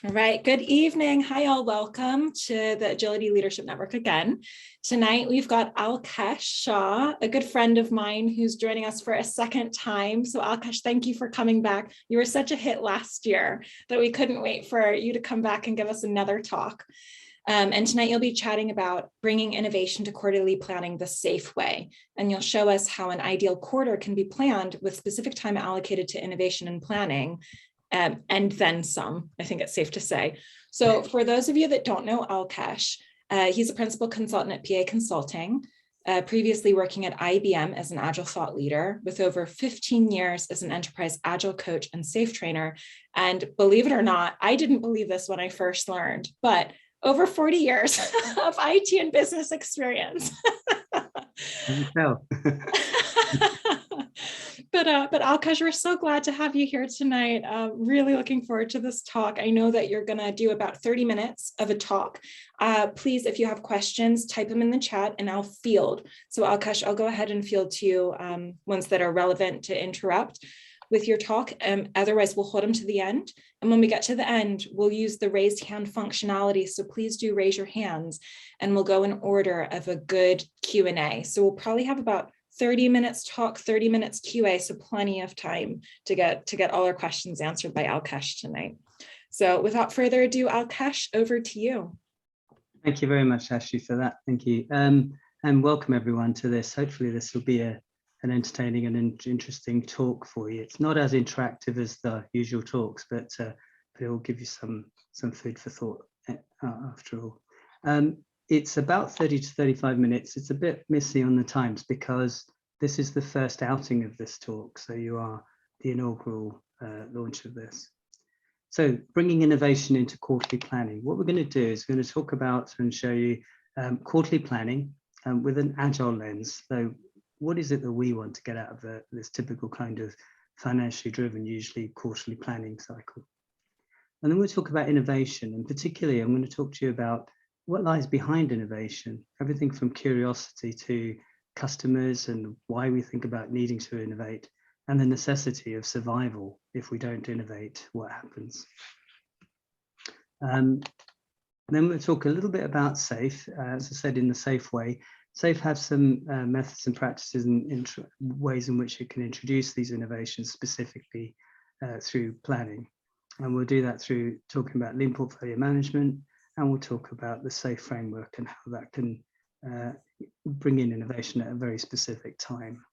All right, good evening. Hi, all. Welcome to the Agility Leadership Network again. Tonight, we've got Alkesh Shah, a good friend of mine who's joining us for a second time. So Alkesh, thank you for coming back. You were such a hit last year that we couldn't wait for you to come back and give us another talk. And tonight you'll be chatting about bringing innovation to quarterly planning the safe way. And you'll show us how an ideal quarter can be planned with specific time allocated to innovation and planning. And then some, I think it's safe to say. So for those of you that don't know Alkesh, he's a principal consultant at PA Consulting, previously working at IBM as an Agile thought leader with over 15 years as an enterprise Agile coach and safe trainer. And believe it or not, I didn't believe this when I first learned, but over 40 years of IT and business experience. But Alkesh, we're so glad to have you here tonight. Really looking forward to this talk. I know that you're going to do about 30 minutes of a talk. Please, if you have questions, type them in the chat and I'll field. So Alkesh, I'll go ahead and field to you ones that are relevant to interrupt with your talk. Otherwise, we'll hold them to the end. And when we get to the end, we'll use the raised hand functionality. So please do raise your hands and we'll go in order of a good Q&A. So we'll probably have about 30 minutes talk, 30 minutes QA, so plenty of time to get all our questions answered by Alkesh tonight. So without further ado, Alkesh, over to you. Thank you very much, Ashley, for that. Thank you. And welcome everyone to this. Hopefully this will be an entertaining and interesting talk for you. It's not as interactive as the usual talks, but it will give you some food for thought after all. It's about 30 to 35 minutes. It's a bit messy on the times because this is the first outing of this talk. So you are the inaugural launch of this. So bringing innovation into quarterly planning. What we're going to do is we're going to talk about and show you quarterly planning with an agile lens. So what is it that we want to get out of this typical kind of financially driven, usually quarterly planning cycle? And then we'll talk about innovation, and particularly I'm going to talk to you about what lies behind innovation, everything from curiosity to customers and why we think about needing to innovate, and the necessity of survival. If we don't innovate, what happens? Then we'll talk a little bit about SAFE. As I said, in the SAFE way, SAFE has some methods and practices and ways in which it can introduce these innovations specifically through planning. And we'll do that through talking about lean portfolio management, and we'll talk about the SAFE framework and how that can bring in innovation at a very specific time.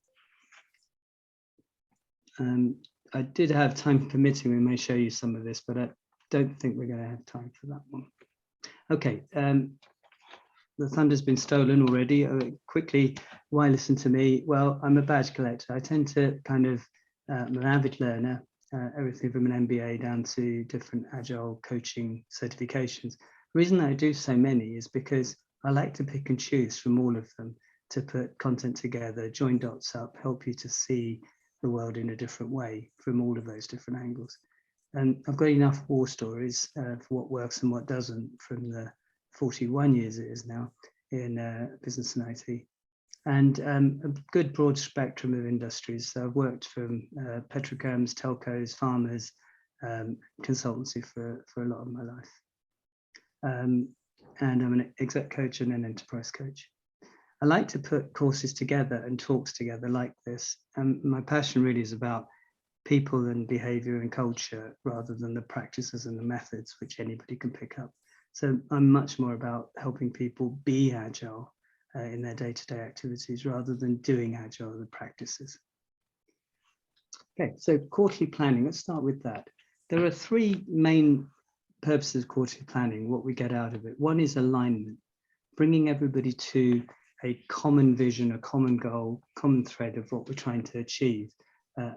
I did have time permitting, we may show you some of this, but I don't think we're going to have time for that one. Okay, the thunder's been stolen already. Quickly, why listen to me? Well, I'm a badge collector. I tend to I'm an avid learner, everything from an MBA down to different agile coaching certifications. The reason that I do so many is because I like to pick and choose from all of them to put content together, join dots up, help you to see the world in a different way from all of those different angles. And I've got enough war stories for what works and what doesn't from the 41 years it is now in business and IT. And a good broad spectrum of industries. So I've worked from petrochems, telcos, farmers, consultancy for a lot of my life. And I'm an exec coach and an enterprise coach. I like to put courses together and talks together like this. And my passion really is about people and behavior and culture rather than the practices and the methods which anybody can pick up. So I'm much more about helping people be agile in their day-to-day activities rather than doing agile the practices. Okay, so quarterly planning, let's start with that. There are three main purposes of quarterly planning, what we get out of it. One is alignment, bringing everybody to a common vision, a common goal, common thread of what we're trying to achieve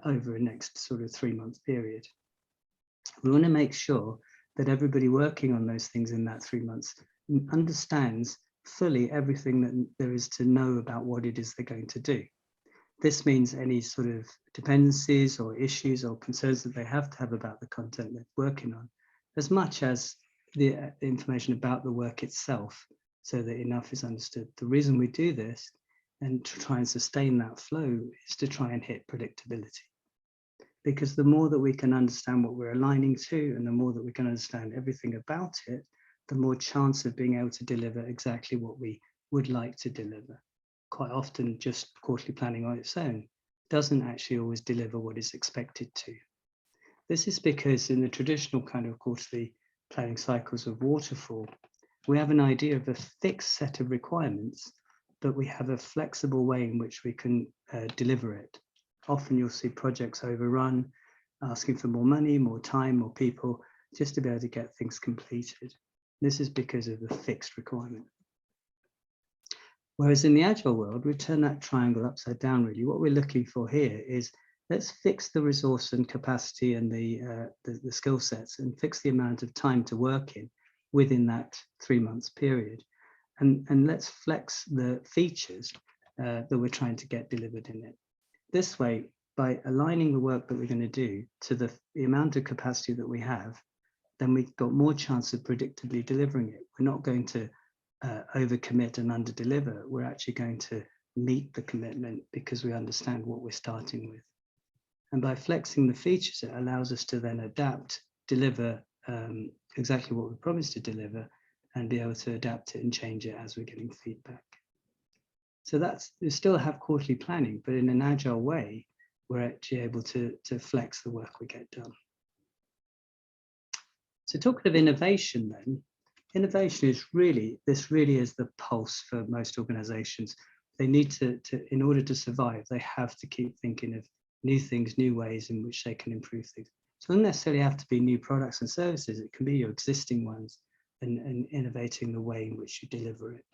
over a next sort of 3-month period. We want to make sure that everybody working on those things in that 3 months understands fully everything that there is to know about what it is they're going to do. This means any sort of dependencies or issues or concerns that they have to have about the content they're working on, as much as the information about the work itself, so that enough is understood. The reason we do this and to try and sustain that flow is to try and hit predictability. because the more that we can understand what we're aligning to, and the more that we can understand everything about it, the more chance of being able to deliver exactly what we would like to deliver. Quite often, just quarterly planning on its own doesn't actually always deliver what is expected to. This is because in the traditional kind of quarterly planning cycles of waterfall, we have an idea of a fixed set of requirements, but we have a flexible way in which we can deliver it. Often you'll see projects overrun, asking for more money, more time, more people, just to be able to get things completed. This is because of the fixed requirement. Whereas in the agile world, we turn that triangle upside down, really. What we're looking for here is, let's fix the resource and capacity and the skill sets, and fix the amount of time to work in within that 3 months period. And let's flex the features that we're trying to get delivered in it. This way, by aligning the work that we're going to do to the amount of capacity that we have, then we've got more chance of predictably delivering it. We're not going to overcommit and underdeliver. We're actually going to meet the commitment because we understand what we're starting with. And by flexing the features, it allows us to then adapt, deliver exactly what we promised to deliver, and be able to adapt it and change it as we're getting feedback. So we still have quarterly planning, but in an agile way, we're actually able to flex the work we get done. So talking of innovation then, innovation is really is the pulse for most organizations. They need to, in order to survive, they have to keep thinking of new things, new ways in which they can improve things. So it doesn't necessarily have to be new products and services. It can be your existing ones and innovating the way in which you deliver it.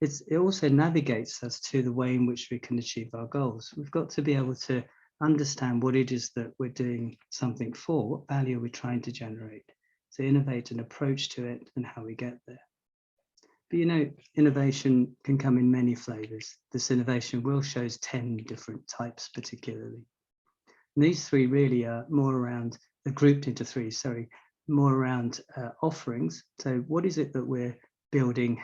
It also navigates us to the way in which we can achieve our goals. We've got to be able to understand what it is that we're doing something for, what value are we trying to generate, to innovate an approach to it and how we get there. But you know, innovation can come in many flavors. This innovation wheel shows 10 different types particularly. And these three really are more around, they're grouped into three, sorry, more around offerings. So what is it that we're building?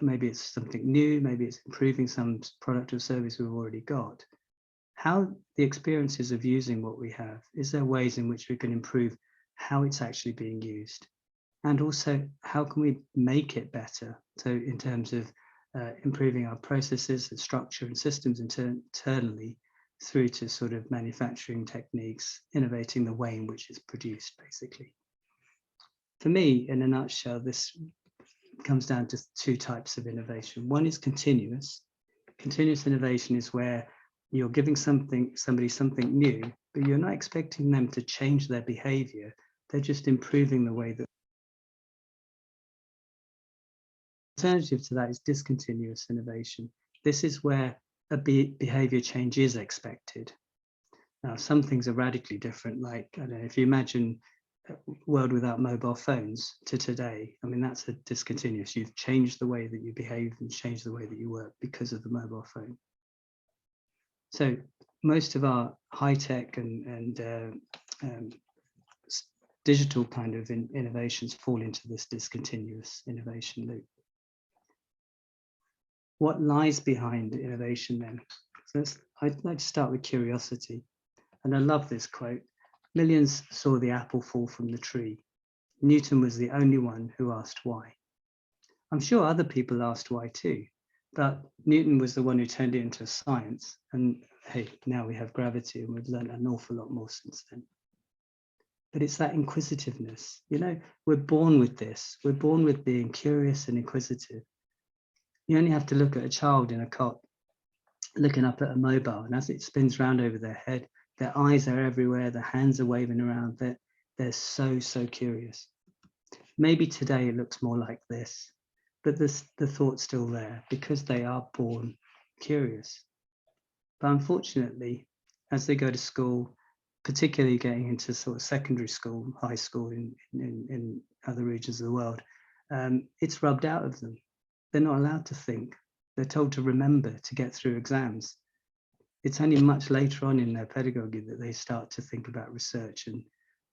Maybe it's something new, maybe it's improving some product or service we've already got. How the experiences of using what we have, is there ways in which we can improve how it's actually being used? And also, how can we make it better? So in terms of improving our processes and structure and systems internally, through to sort of manufacturing techniques, innovating the way in which it's produced, basically. For me, in a nutshell, this comes down to two types of innovation. One is continuous. Continuous innovation is where you're giving somebody something new, but you're not expecting them to change their behavior. They're just improving the way that. Alternative to that is discontinuous innovation. This is where a behavior change is expected. Now, some things are radically different, like, I don't know, if you imagine a world without mobile phones to today, I mean, that's a discontinuous. You've changed the way that you behave and changed the way that you work because of the mobile phone. So most of our high-tech and digital kind of innovations fall into this discontinuous innovation loop. What lies behind innovation then? So I'd like to start with curiosity. And I love this quote. Millions saw the apple fall from the tree. Newton was the only one who asked why. I'm sure other people asked why too, but Newton was the one who turned it into a science. And hey, now we have gravity and we've learned an awful lot more since then. But it's that inquisitiveness. You know, we're born with this. We're born with being curious and inquisitive. You only have to look at a child in a cot looking up at a mobile, and as it spins around over their head, their eyes are everywhere, their hands are waving around, they're so curious. Maybe today it looks more like this, but the thought's still there because they are born curious. But unfortunately, as they go to school, particularly getting into sort of secondary school, high school in other regions of the world, it's rubbed out of them. They're not allowed to think. They're told to remember to get through exams. It's only much later on in their pedagogy that they start to think about research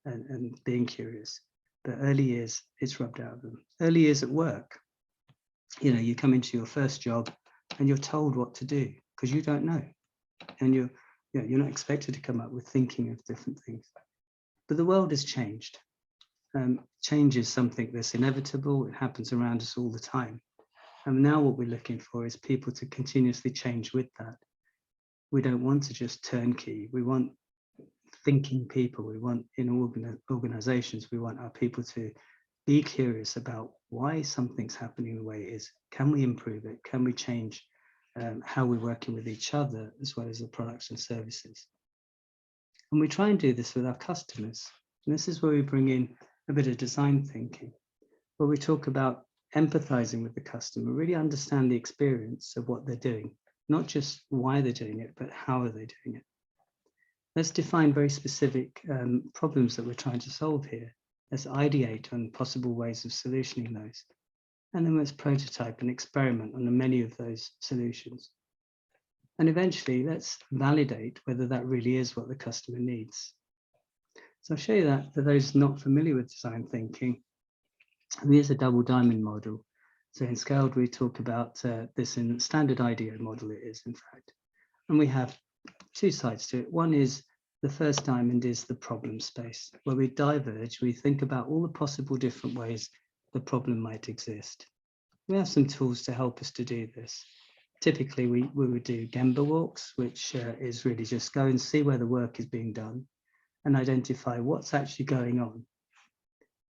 and being curious. But early years, it's rubbed out of them. Early years at work, you know, you come into your first job and you're told what to do because you don't know. And you're not expected to come up with thinking of different things. But the world has changed. Change is something that's inevitable. It happens around us all the time. And now what we're looking for is people to continuously change with that. We don't want to just turnkey. We want thinking people. We want, in organizations, we want our people to be curious about why something's happening the way it is. Can we improve it? Can we change how we're working with each other, as well as the products and services? And we try and do this with our customers. And this is where we bring in a bit of design thinking, where we talk about empathizing with the customer, really understand the experience of what they're doing, not just why they're doing it, but how are they doing it. Let's define very specific problems that we're trying to solve here. Let's ideate on possible ways of solutioning those. And then let's prototype and experiment on many of those solutions. And eventually, let's validate whether that really is what the customer needs. So I'll show you that for those not familiar with design thinking. And here's a double diamond model. So in Scaled, we talk about this in standard IDEO model it is, in fact. And we have two sides to it. One is the first diamond is the problem space, where we diverge, we think about all the possible different ways the problem might exist. We have some tools to help us to do this. Typically, we would do Gemba walks, which is really just go and see where the work is being done and identify what's actually going on.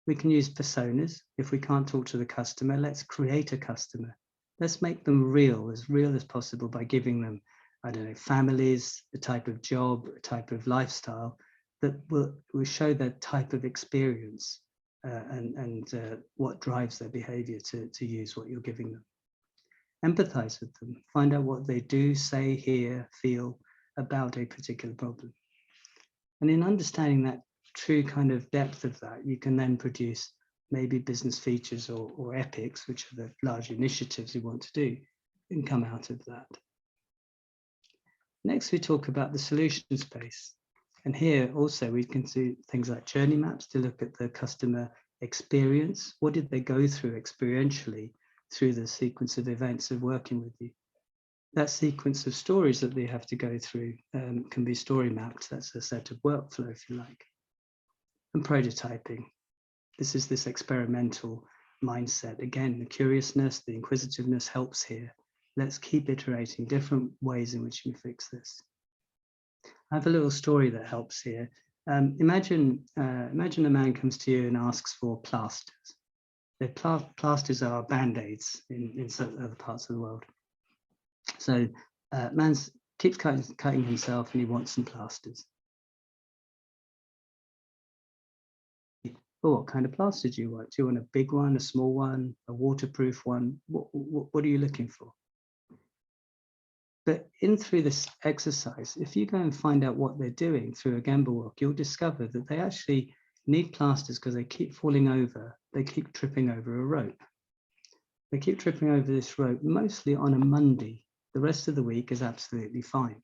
We can use personas. If we can't talk to the customer, let's create a customer. Let's make them real as possible by giving them, I don't know, families, a type of job, a type of lifestyle that will show their type of experience and what drives their behavior to use what you're giving them. Empathize with them, find out what they do, say, hear, feel about a particular problem. And in understanding that true kind of depth of that, you can then produce maybe business features or epics, which are the large initiatives you want to do, and come out of that. Next, we talk about the solution space. And here also we can do things like journey maps to look at the customer experience. What did they go through experientially through the sequence of events of working with you? That sequence of stories that they have to go through can be story mapped. That's a set of workflow, if you like. And prototyping. This is this experimental mindset. Again, the curiousness, the inquisitiveness helps here. Let's keep iterating different ways in which you can fix this. I have a little story that helps here. Imagine a man comes to you and asks for plasters. Plasters are band-aids in certain other parts of the world. So man keeps cutting himself and he wants some plasters. Well, what kind of plaster do you want? Do you want a big one, a small one, a waterproof one? What are you looking for? But through this exercise, if you go and find out what they're doing through a Gemba walk, you'll discover that they actually need plasters because they keep falling over. They keep tripping over a rope. They keep tripping over this rope, mostly on a Monday. The rest of the week is absolutely fine.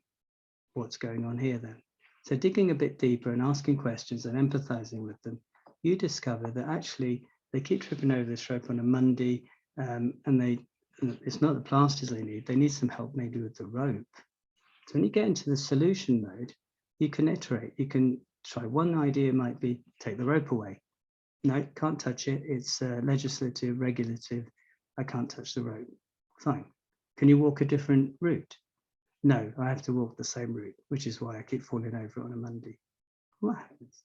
What's going on here then? So digging a bit deeper and asking questions and empathizing with them, you discover that actually they keep tripping over this rope on a Monday and it's not the plasters they need some help maybe with the rope. So when you get into the solution mode, you can iterate. You can try one idea might be take the rope away. No, can't touch it. It's legislative, regulative. I can't touch the rope. Fine. Can you walk a different route? No, I have to walk the same route, which is why I keep falling over on a Monday. What happens?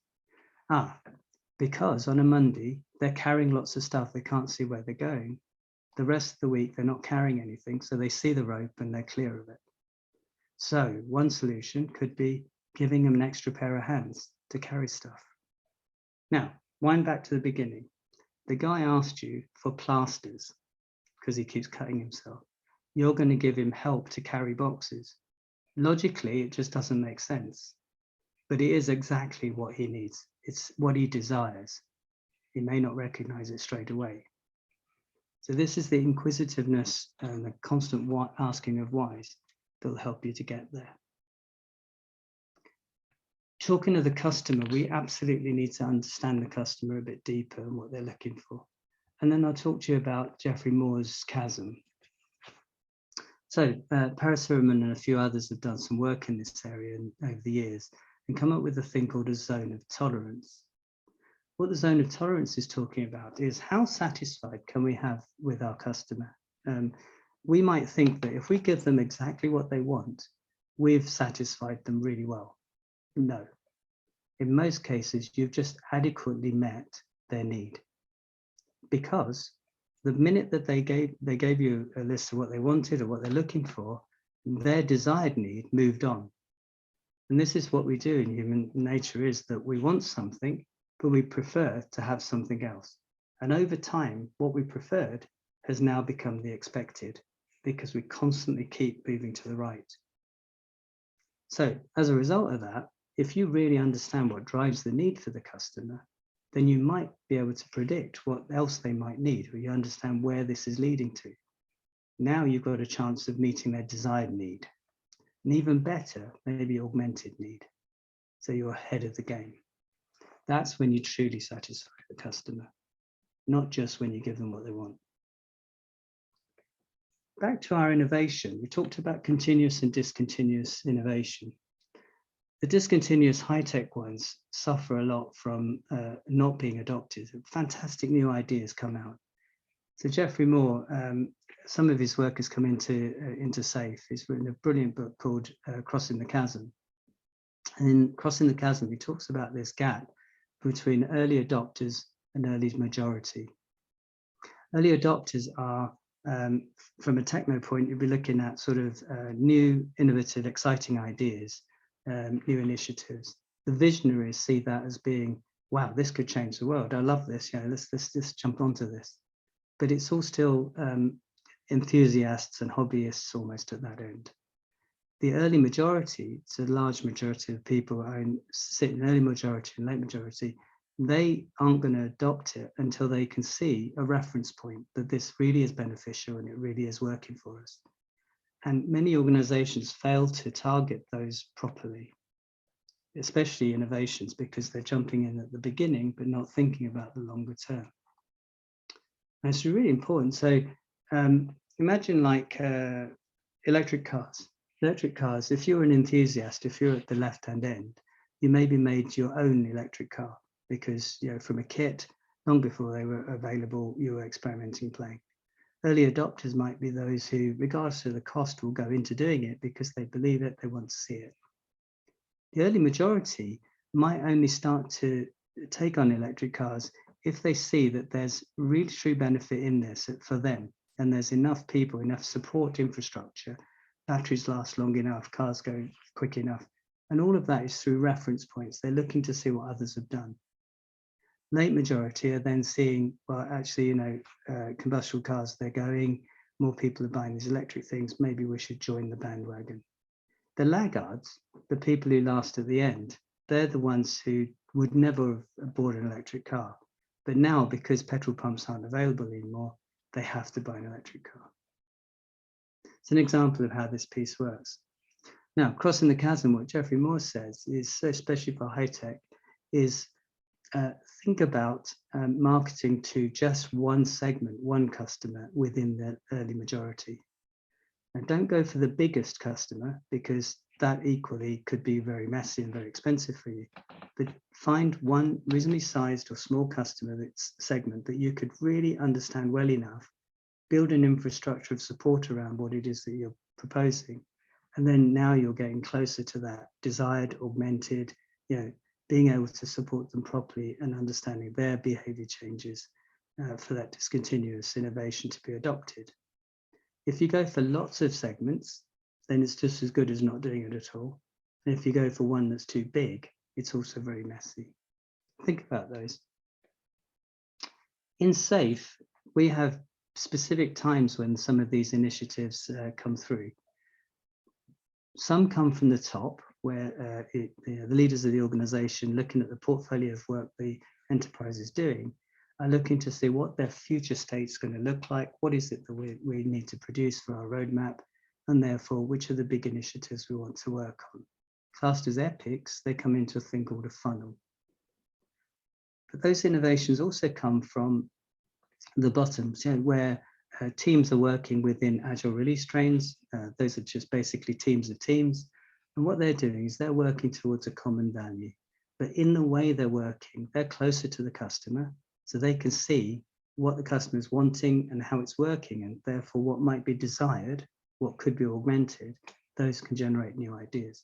Because on a Monday, they're carrying lots of stuff. They can't see where they're going. The rest of the week, they're not carrying anything. So they see the rope and they're clear of it. So one solution could be giving them an extra pair of hands to carry stuff. Now, wind back to the beginning. The guy asked you for plasters because he keeps cutting himself. You're going to give him help to carry boxes. Logically, it just doesn't make sense. But it is exactly what he needs. It's what he desires. He may not recognize it straight away. So this is the inquisitiveness and the constant asking of whys that will help you to get there. Talking to the customer, we absolutely need to understand the customer a bit deeper and what they're looking for. And then I'll talk to you about Geoffrey Moore's chasm. So Pareto and a few others have done some work in this area over the years and come up with a thing called a zone of tolerance. What the zone of tolerance is talking about is how satisfied can we have with our customer? We might think that if we give them exactly what they want, we've satisfied them really well. No. In most cases, you've just adequately met their need. Because the minute that they gave you a list of what they wanted or what they're looking for, their desired need moved on. And this is what we do in human nature, is that we want something, but we prefer to have something else. And over time, what we preferred has now become the expected, because we constantly keep moving to the right. So as a result of that, if you really understand what drives the need for the customer, then you might be able to predict what else they might need, or you understand where this is leading to. Now you've got a chance of meeting their desired need, and even better, maybe augmented need. So you're ahead of the game. That's when you truly satisfy the customer, not just when you give them what they want. Back to our innovation, we talked about continuous and discontinuous innovation. The discontinuous high-tech ones suffer a lot from not being adopted. Fantastic new ideas come out. So Geoffrey Moore, some of his work has come into SAFe. He's written a brilliant book called Crossing the Chasm. And in Crossing the Chasm, he talks about this gap between early adopters and early majority. Early adopters are, from a techno point, you'll be looking at sort of new, innovative, exciting ideas, new initiatives. The visionaries see that as being, wow, this could change the world. I love this. You know, let's jump onto this. But it's all still enthusiasts and hobbyists almost at that end. The early majority, it's a large majority of people who sit in early majority and late majority, they aren't going to adopt it until they can see a reference point that this really is beneficial and it really is working for us. And many organizations fail to target those properly, especially innovations, because they're jumping in at the beginning, but not thinking about the longer term. And it's really important. So imagine like electric cars. Electric cars, if you're an enthusiast, if you're at the left-hand end, you maybe made your own electric car because, you know, from a kit, long before they were available, you were experimenting, playing. Early adopters might be those who, regardless of the cost, will go into doing it because they believe it, they want to see it. The early majority might only start to take on electric cars if they see that there's really true benefit in this for them, and there's enough people, enough support infrastructure, batteries last long enough, cars go quick enough. And all of that is through reference points. They're looking to see what others have done. Late majority are then seeing, well, actually, you know, combustion cars, they're going, more people are buying these electric things, maybe we should join the bandwagon. The laggards, the people who last at the end, they're the ones who would never have bought an electric car. But now, because petrol pumps aren't available anymore, they have to buy an electric car. It's an example of how this piece works. Now, crossing the chasm, what Geoffrey Moore says is, especially for high tech, is think about marketing to just one segment, one customer within the early majority. Now, don't go for the biggest customer because that equally could be very messy and very expensive for you. But find one reasonably sized or small customer that's segment that you could really understand well enough, build an infrastructure of support around what it is that you're proposing. And then now you're getting closer to that desired, augmented, you know, being able to support them properly and understanding their behavior changes for that discontinuous innovation to be adopted. If you go for lots of segments, then it's just as good as not doing it at all. And if you go for one that's too big, it's also very messy. Think about those. In SAFe, we have specific times when some of these initiatives come through. Some come from the top, where the leaders of the organization, looking at the portfolio of work the enterprise is doing, are looking to see what their future state's going to look like, what is it that we need to produce for our roadmap, and therefore which are the big initiatives we want to work on. Classed as epics, they come into a thing called a funnel. But those innovations also come from the bottom, so where teams are working within agile release trains. Those are just basically teams of teams. And what they're doing is they're working towards a common value. But in the way they're working, they're closer to the customer, so they can see what the customer is wanting and how it's working, and therefore what might be desired, what could be augmented. Those can generate new ideas,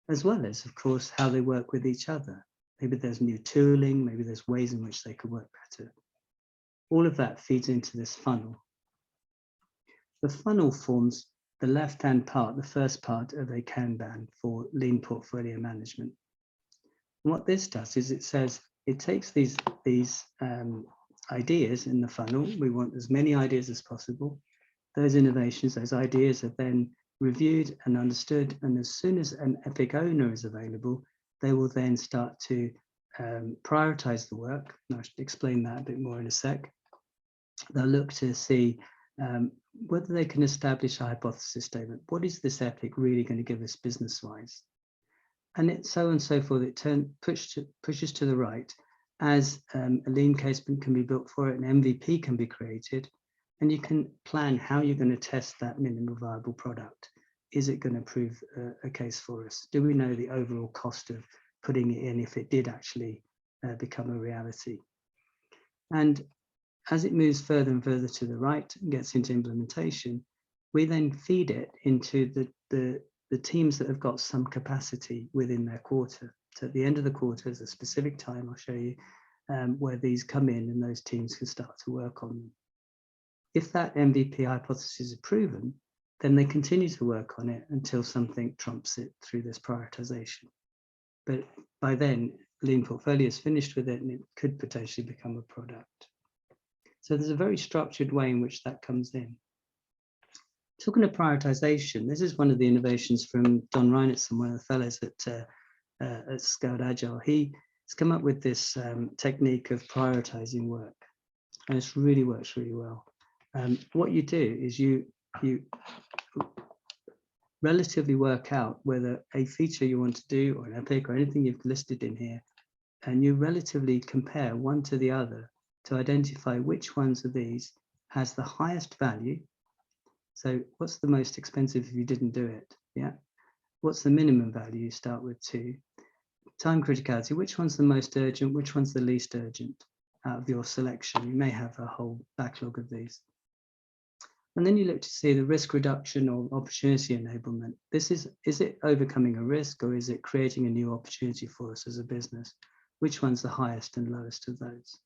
as well as, of course, how they work with each other. Maybe there's new tooling, maybe there's ways in which they could work better. All of that feeds into this funnel. The funnel forms the left-hand part, the first part of a Kanban for lean portfolio management. And what this does is it says, it takes these ideas in the funnel. We want as many ideas as possible. Those innovations, those ideas are then reviewed and understood. And as soon as an epic owner is available, they will then start to prioritize the work. And I should explain that a bit more in a sec. They'll look to see whether they can establish a hypothesis statement. What is this epic really going to give us business-wise? And it's so on and so forth. It pushes to the right as a lean case can be built for it, an MVP can be created, and you can plan how you're going to test that minimum viable product. Is it going to prove a case for us? Do we know the overall cost of putting it in if it did actually become a reality? And as it moves further and further to the right and gets into implementation, we then feed it into the teams that have got some capacity within their quarter. So at the end of the quarter, there's a specific time I'll show you where these come in and those teams can start to work on them. If that MVP hypothesis is proven, then they continue to work on it until something trumps it through this prioritization. But by then, Lean Portfolio is finished with it and it could potentially become a product. So there's a very structured way in which that comes in. Talking of prioritization, this is one of the innovations from Don Reinertson, one of the fellows at Scaled Agile. He's come up with this technique of prioritizing work, and it really works really well. What you do is you relatively work out whether a feature you want to do or an epic or anything you've listed in here, and you relatively compare one to the other to identify which ones of these has the highest value. So what's the most expensive if you didn't do it? Yeah. What's the minimum value? You start with 2. Time criticality, which one's the most urgent? Which one's the least urgent out of your selection? You may have a whole backlog of these. And then you look to see the risk reduction or opportunity enablement. This is it overcoming a risk or is it creating a new opportunity for us as a business? Which one's the highest and lowest of those?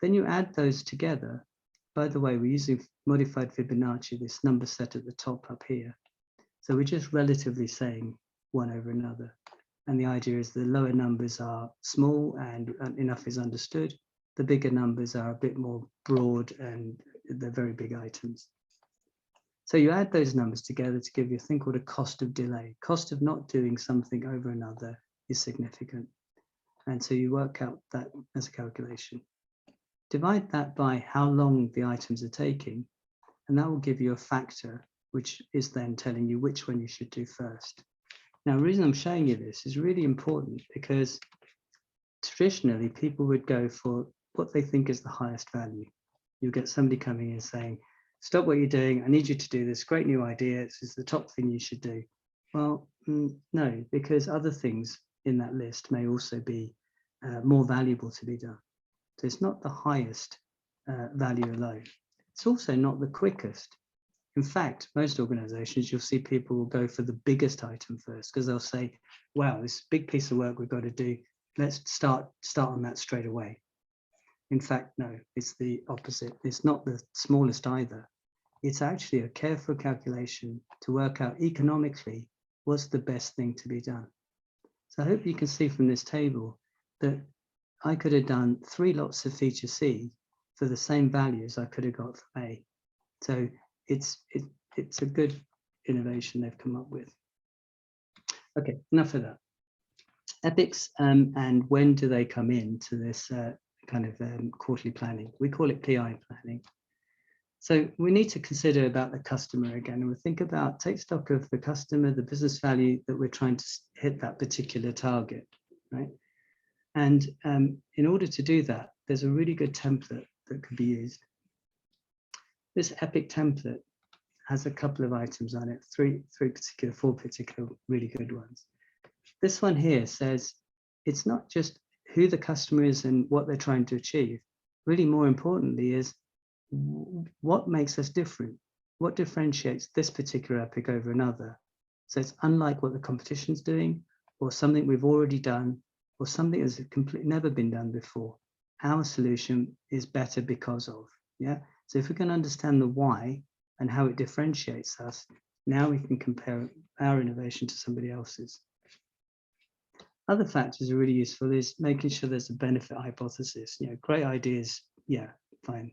Then you add those together. By the way, we're using modified Fibonacci, this number set at the top up here. So we're just relatively saying one over another. And the idea is the lower numbers are small and enough is understood. The bigger numbers are a bit more broad and they're very big items. So you add those numbers together to give you a thing called a cost of delay. Cost of not doing something over another is significant. And so you work out that as a calculation. Divide that by how long the items are taking, and that will give you a factor, which is then telling you which one you should do first. Now, the reason I'm showing you this is really important because traditionally people would go for what they think is the highest value. You get somebody coming in saying, stop what you're doing, I need you to do this great new idea, this is the top thing you should do. Well, no, because other things in that list may also be more valuable to be done. So it's not the highest value alone. It's also not the quickest. In fact, most organizations, you'll see people will go for the biggest item first because they'll say, wow, this big piece of work we've got to do. Let's start on that straight away. In fact, no, it's the opposite. It's not the smallest either. It's actually a careful calculation to work out economically what's the best thing to be done. So I hope you can see from this table that I could have done 3 lots of feature C for the same values I could have got from A. So it's a good innovation they've come up with. Okay, enough of that. Epics and when do they come into this kind of quarterly planning? We call it PI planning. So we need to consider about the customer again, and we think about, take stock of the customer, the business value that we're trying to hit that particular target, right? And in order to do that, there's a really good template that could be used. This epic template has a couple of items on it, four particular really good ones. This one here says it's not just who the customer is and what they're trying to achieve. Really, more importantly, is what makes us different? What differentiates this particular epic over another? So it's unlike what the competition's doing, or something we've already done, or something that's completely never been done before. Our solution is better because of, yeah? So if we can understand the why and how it differentiates us, now we can compare our innovation to somebody else's. Other factors are really useful is making sure there's a benefit hypothesis. You know, great ideas, yeah, fine,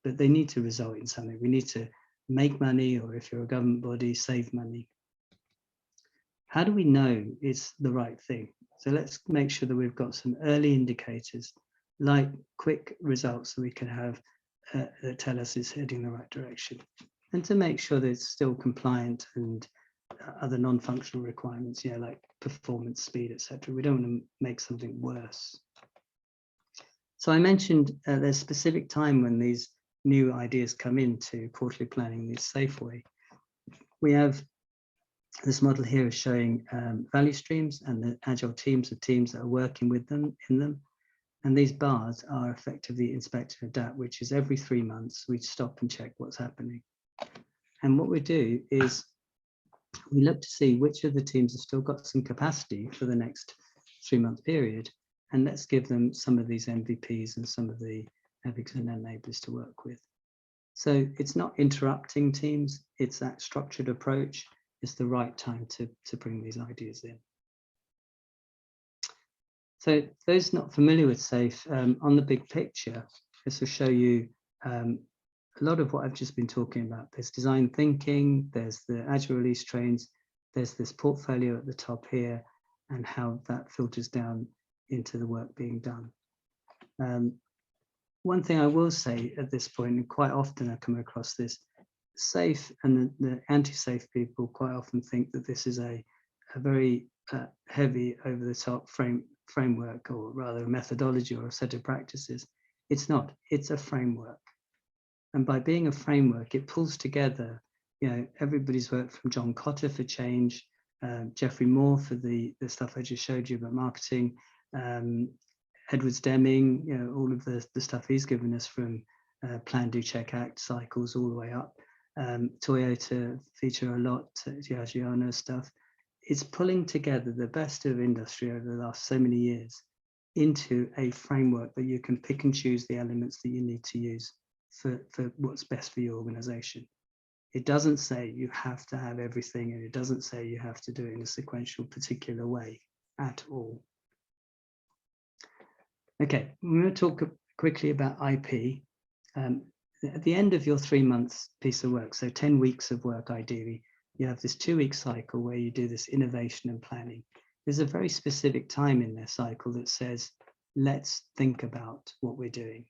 but they need to result in something. We need to make money, or if you're a government body, save money. How do we know it's the right thing? So let's make sure that we've got some early indicators, like quick results that we can have that tell us it's heading the right direction, and to make sure that it's still compliant and other non-functional requirements, yeah, like performance, speed, etc. We don't want to make something worse. So I mentioned there's specific time when these new ideas come into quarterly planning, these Safeway. We have this model here is showing value streams and the agile teams that are working with them in them. And these bars are effectively inspect and adapt, which is every 3 months we stop and check what's happening. And what we do is we look to see which of the teams have still got some capacity for the next 3-month period, and let's give them some of these MVPs and some of the epics and enablers to work with. So it's not interrupting teams, it's that structured approach. It's the right time to bring these ideas in. So those not familiar with SAFe, on the big picture, this will show you a lot of what I've just been talking about. There's design thinking, there's the agile release trains, there's this portfolio at the top here, and how that filters down into the work being done. One thing I will say at this point, and quite often I come across this, SAFe and the anti-SAFe people quite often think that this is a very heavy, over-the-top framework, or rather a methodology or a set of practices. It's not. It's a framework, and by being a framework, it pulls together, you know, everybody's work from John Cotter for change, Geoffrey Moore for the stuff I just showed you about marketing, Edwards Deming, you know, all of the stuff he's given us from Plan, Do, Check, Act cycles all the way up. Toyota feature a lot, Giorgiano stuff. It's pulling together the best of industry over the last so many years into a framework that you can pick and choose the elements that you need to use for what's best for your organization. It doesn't say you have to have everything, and it doesn't say you have to do it in a sequential particular way at all. Okay, I'm going to talk quickly about IP. At the end of your 3 months piece of work, so 10 weeks of work ideally, you have this 2-week cycle where you do this innovation and planning. There's a very specific time in their cycle that says, let's think about what we're doing.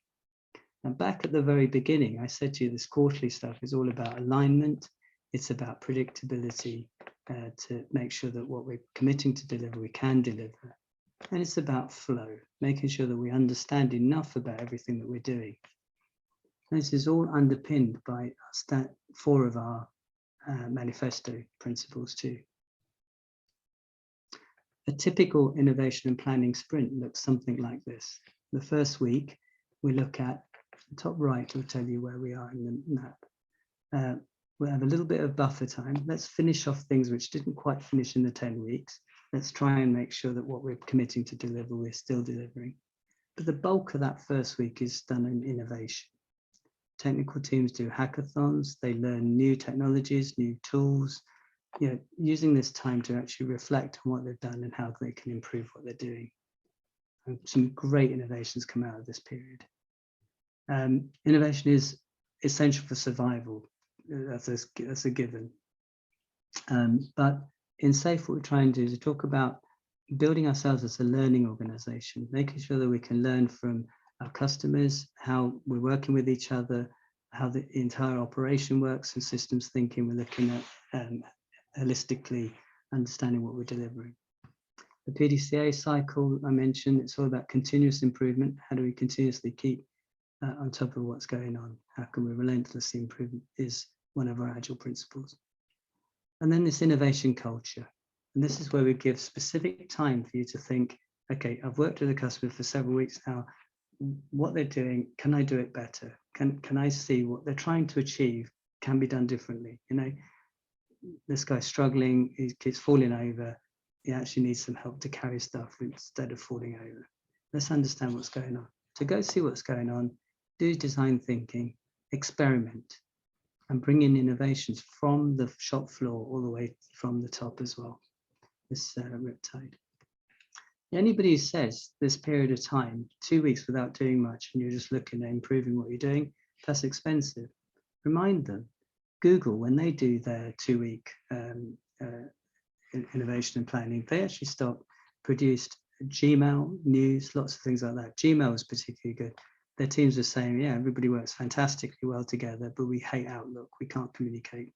And back at the very beginning, I said to you, this quarterly stuff is all about alignment. It's about predictability to make sure that what we're committing to deliver, we can deliver. And it's about flow, making sure that we understand enough about everything that we're doing. This is all underpinned by 4 of our manifesto principles too. A typical innovation and planning sprint looks something like this. The first week, we look at the top right will tell you where we are in the map. We'll have a little bit of buffer time. Let's finish off things which didn't quite finish in the 10 weeks. Let's try and make sure that what we're committing to deliver, we're still delivering. But the bulk of that first week is done in innovation. Technical teams do hackathons, they learn new technologies, new tools, you know, using this time to actually reflect on what they've done and how they can improve what they're doing. And some great innovations come out of this period. Innovation is essential for survival. That's a given. But in SAFe, what we try and do is talk about building ourselves as a learning organization, making sure that we can learn from our customers, how we're working with each other, how the entire operation works, and systems thinking. We're looking at holistically understanding what we're delivering. The PDCA cycle I mentioned, it's all about continuous improvement. How do we continuously keep on top of what's going on. How can we relentlessly improve is one of our agile principles. And then this innovation culture. And this is where we give specific time for you to think, okay, I've worked with a customer for several weeks now. What they're doing, can I do it better? Can I see what they're trying to achieve can be done differently? You know, this guy's struggling, he keeps falling over. He actually needs some help to carry stuff instead of falling over. Let's understand what's going on. So go see what's going on, do design thinking, experiment, and bring in innovations from the shop floor all the way from the top as well. This riptide. Anybody who says this period of time, 2 weeks without doing much, and you're just looking at improving what you're doing, that's expensive. Remind them, Google, when they do their 2-week innovation and planning, they actually produced Gmail, news, lots of things like that. Gmail was particularly good. Their teams were saying, yeah, everybody works fantastically well together, but we hate Outlook, we can't communicate.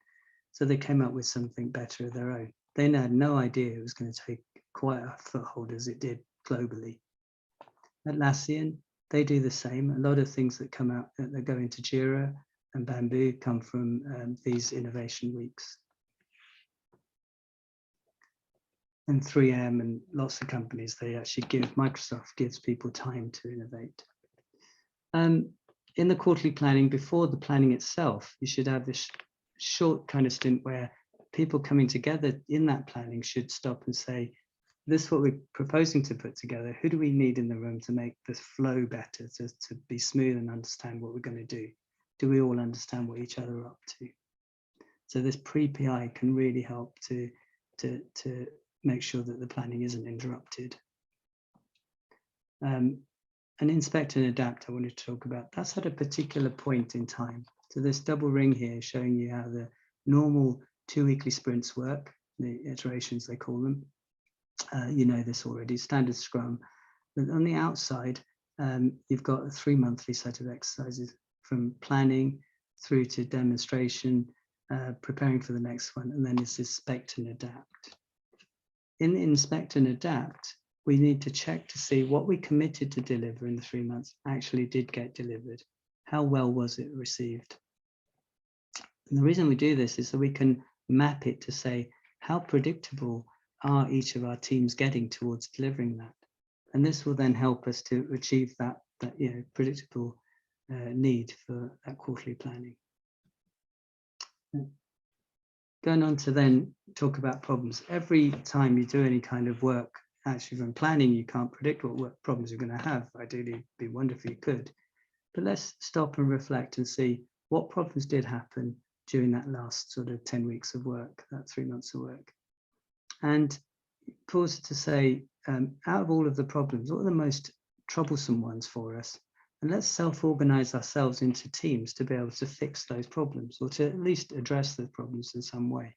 So they came up with something better of their own. They had no idea it was going to take quite a foothold as it did globally. Atlassian, they do the same. A lot of things that come out, that go into Jira and Bamboo come from these innovation weeks. And 3M and lots of companies, they actually Microsoft gives people time to innovate. In the quarterly planning, before the planning itself, you should have this short kind of stint where people coming together in that planning should stop and say, this is what we're proposing to put together. Who do we need in the room to make this flow better, to be smooth and understand what we're going to do? Do we all understand what each other are up to? So this pre-PI can really help to make sure that the planning isn't interrupted. And inspect and adapt, I wanted to talk about. That's at a particular point in time. So this double ring here showing you how the normal 2-weekly sprints work, the iterations they call them. You know this already, standard Scrum. But on the outside, you've got a 3-monthly set of exercises from planning through to demonstration, preparing for the next one, and then it's inspect and adapt. In inspect and adapt, we need to check to see what we committed to deliver in the 3 months actually did get delivered. How well was it received? And the reason we do this is so we can map it to say, how predictable are each of our teams getting towards delivering that? And this will then help us to achieve that predictable need for that quarterly planning. Going on to then talk about problems. Every time you do any kind of work, actually from planning, you can't predict what problems you're going to have. Ideally, it'd be wonderful if you could. But let's stop and reflect and see what problems did happen during that last sort of 10 weeks of work, that 3 months of work. And pause to say, out of all of the problems, what are the most troublesome ones for us? And let's self-organize ourselves into teams to be able to fix those problems or to at least address those problems in some way.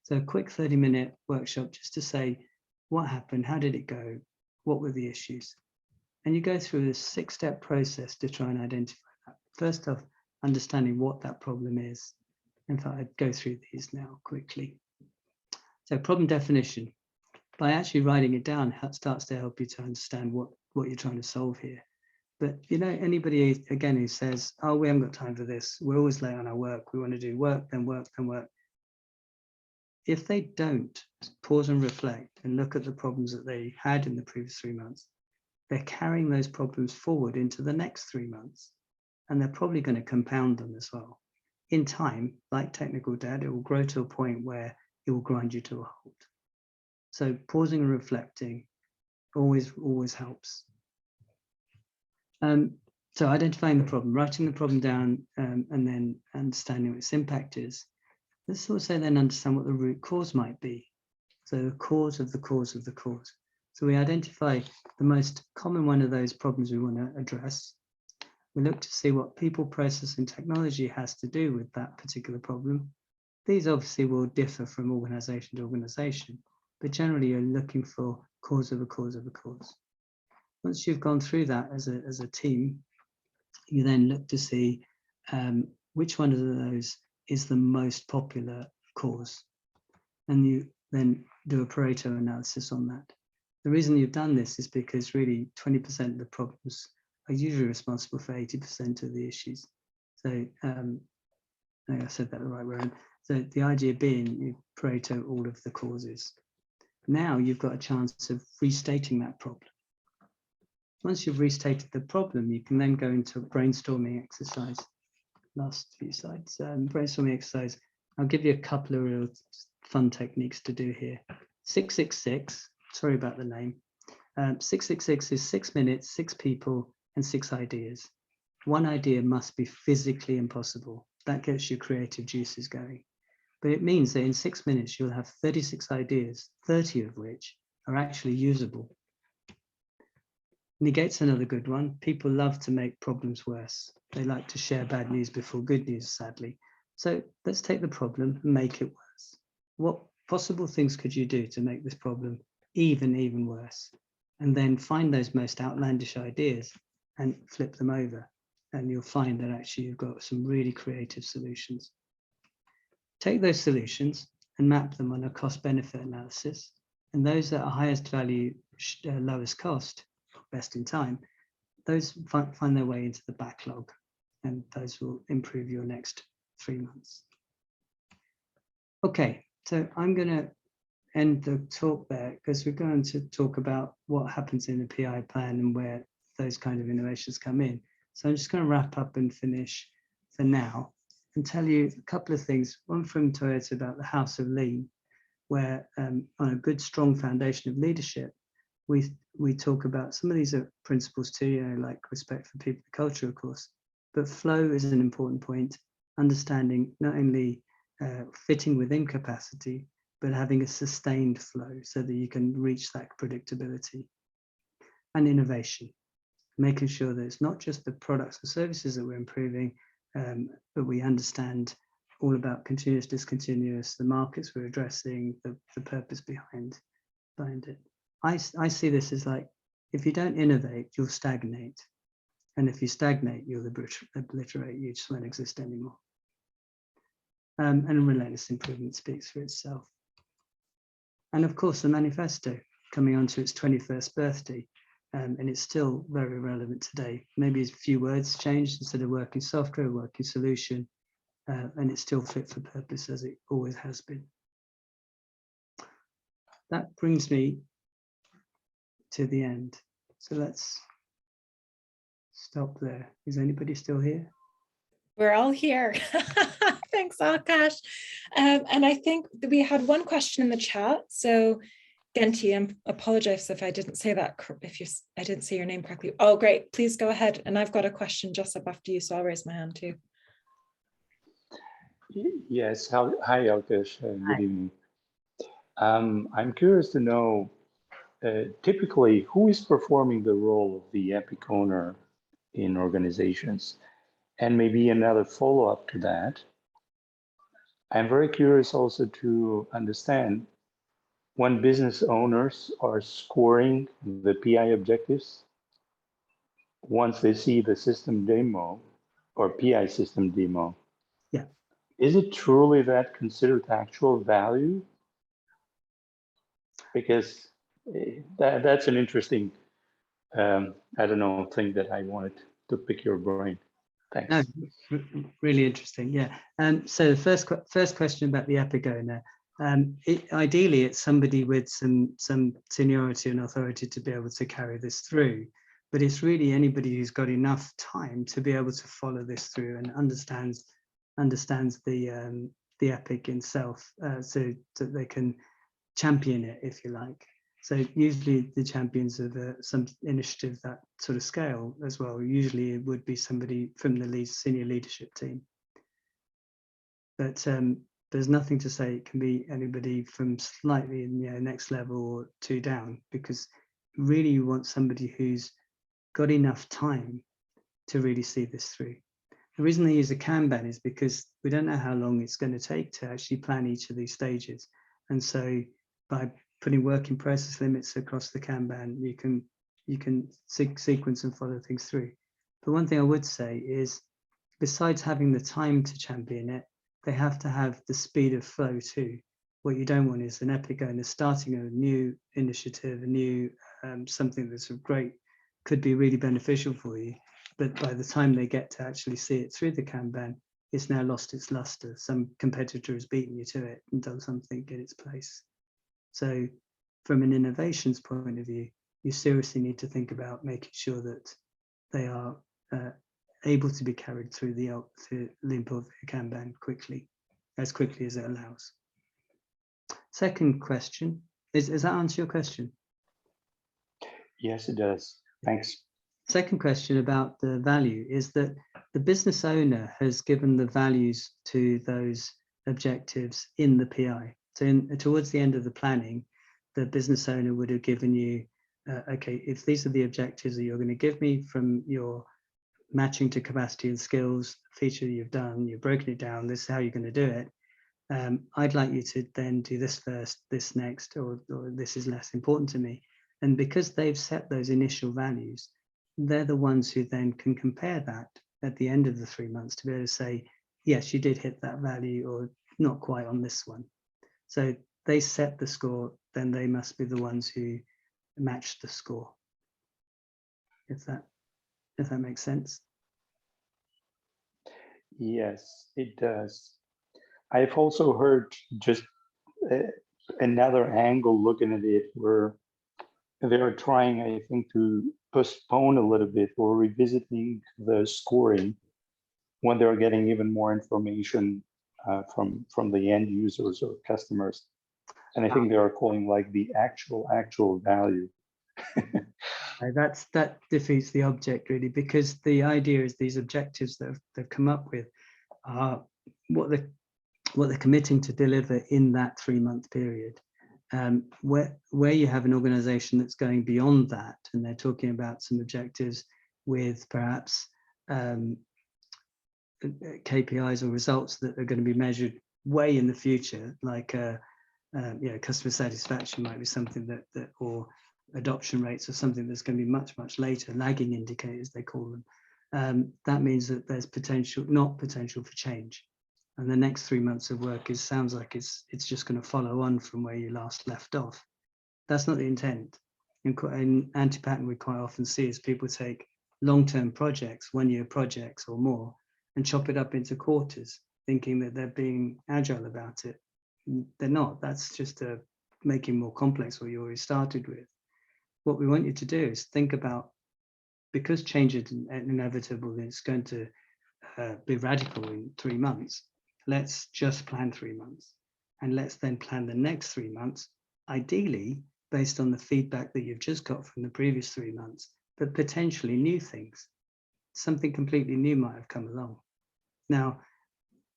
So a quick 30-minute workshop just to say, what happened? How did it go? What were the issues? And you go through this 6-step process to try and identify that. First off, understanding what that problem is. In fact, I'd go through these now quickly. So problem definition. By actually writing it down, it starts to help you to understand what you're trying to solve here. But you know, anybody again who says, oh, we haven't got time for this, we're always late on our work, we want to do work, then work, then work. If they don't pause and reflect and look at the problems that they had in the previous 3 months, they're carrying those problems forward into the next 3 months. And they're probably going to compound them as well. In time, like technical debt, it will grow to a point where it will grind you to a halt. So pausing and reflecting always helps. So identifying the problem, writing the problem down, and then understanding what its impact is. Let's also then understand what the root cause might be. So the cause of the cause of the cause. So we identify the most common one of those problems we want to address. We look to see what people, process, and technology has to do with that particular problem. These obviously will differ from organization to organization, but generally you're looking for cause of a cause of a cause. Once you've gone through that as a team, you then look to see which one of those is the most popular cause. And you then do a Pareto analysis on that. The reason you've done this is because really 20% of the problems are usually responsible for 80% of the issues. So I think I said that the right way. So the idea being you Pareto all of the causes. Now you've got a chance of restating that problem. Once you've restated the problem, you can then go into a brainstorming exercise. Last few slides, brainstorming exercise. I'll give you a couple of real fun techniques to do here. 666, sorry about the name. 666 is 6 minutes, 6 people, and 6 ideas. One idea must be physically impossible. That gets your creative juices going. But it means that in 6 minutes, you'll have 36 ideas, 30 of which are actually usable. Negates another good one. People love to make problems worse. They like to share bad news before good news, sadly. So let's take the problem and make it worse. What possible things could you do to make this problem even worse? And then find those most outlandish ideas and flip them over. And you'll find that actually you've got some really creative solutions. Take those solutions and map them on a cost-benefit analysis. And those that are highest value, lowest cost, best in time, those find their way into the backlog, and those will improve your next 3 months. Okay, so I'm going to end the talk there because we're going to talk about what happens in the PI plan and where those kind of innovations come in. So I'm just going to wrap up and finish for now and tell you a couple of things. One from Toyota about the House of Lean, where on a good, strong foundation of leadership, we talk about some of these are principles too, you know, like respect for people and culture, of course, but flow is an important point, understanding not only fitting within capacity, but having a sustained flow so that you can reach that predictability. And innovation, making sure that it's not just the products and services that we're improving, but we understand all about continuous, discontinuous, the markets we're addressing, the purpose behind it. I see this as like, if you don't innovate, you'll stagnate. And if you stagnate, you'll obliterate, you just won't exist anymore. And relentless improvement speaks for itself. And of course, the manifesto coming on to its 21st birthday, and it's still very relevant today. Maybe a few words changed, instead of working software, working solution, and it's still fit for purpose as it always has been. That brings me to the end. So let's stop there. Is anybody still here? We're all here. Thanks, Alkesh. And I think we had one question in the chat. So Genti, I apologize if I didn't say that, I didn't say your name correctly. Oh, great. Please go ahead. And I've got a question just up after you, so I'll raise my hand too. Yes. Hi, Alkesh. Good evening. I'm curious to know, typically, who is performing the role of the epic owner in organizations? And maybe another follow-up to that. I'm very curious also to understand when business owners are scoring the PI objectives, once they see the system demo or PI system demo. Yeah. Is it truly that considered actual value? Because that's an interesting, I don't know, thing that I wanted to pick your brain. Thanks. No, really interesting. Yeah. So the first question about the epic owner. Ideally, it's somebody with some seniority and authority to be able to carry this through. But it's really anybody who's got enough time to be able to follow this through and understands the epic itself, so that they can champion it, if you like. So usually the champions of some initiative that sort of scale as well, usually it would be somebody from the senior leadership team. But there's nothing to say it can be anybody from slightly next level or 2 down, because really you want somebody who's got enough time to really see this through. The reason they use a Kanban is because we don't know how long it's going to take to actually plan each of these stages. And so by putting working process limits across the Kanban, you can sequence and follow things through. But one thing I would say is, besides having the time to champion it, they have to have the speed of flow too. What you don't want is an epic owner starting a new initiative, a new something that's of great could be really beneficial for you. But by the time they get to actually see it through the Kanban, it's now lost its luster. Some competitor has beaten you to it and done something in its place. So from an innovations point of view, you seriously need to think about making sure that they are able to be carried through the import Kanban as quickly as it allows. Second question, does that answer your question? Yes, it does. Thanks. Second question about the value is that the business owner has given the values to those objectives in the PI. So towards the end of the planning, the business owner would have given you, okay, if these are the objectives that you're going to give me from your matching to capacity and skills feature you've done, you've broken it down, this is how you're going to do it. I'd like you to then do this first, this next, or this is less important to me. And because they've set those initial values, they're the ones who then can compare that at the end of the 3 months to be able to say, yes, you did hit that value or not quite on this one. So they set the score, then they must be the ones who match the score. If that makes sense. Yes, it does. I've also heard just another angle looking at it where they're trying, I think, to postpone a little bit or revisiting the scoring when they're getting even more information from the end users or customers. And I think they are calling like the actual value. That defeats the object really, because the idea is these objectives that they've come up with are what they're committing to deliver in that 3-month period. Where you have an organization that's going beyond that, and they're talking about some objectives with perhaps KPIs or results that are going to be measured way in the future, like customer satisfaction might be something that or adoption rates or something that's going to be much later, lagging indicators they call them. That means that there's not potential for change. And the next 3 months of work sounds like it's just going to follow on from where you last left off. That's not the intent. In anti-pattern, we quite often see is people take long-term projects, 1-year projects or more, and chop it up into quarters, thinking that they're being agile about it. They're not. That's just making more complex what you already started with. What we want you to do is think about, because change is inevitable, and it's going to be radical in 3 months. Let's just plan 3 months, and let's then plan the next 3 months, ideally based on the feedback that you've just got from the previous 3 months, but potentially new things. Something completely new might have come along. Now,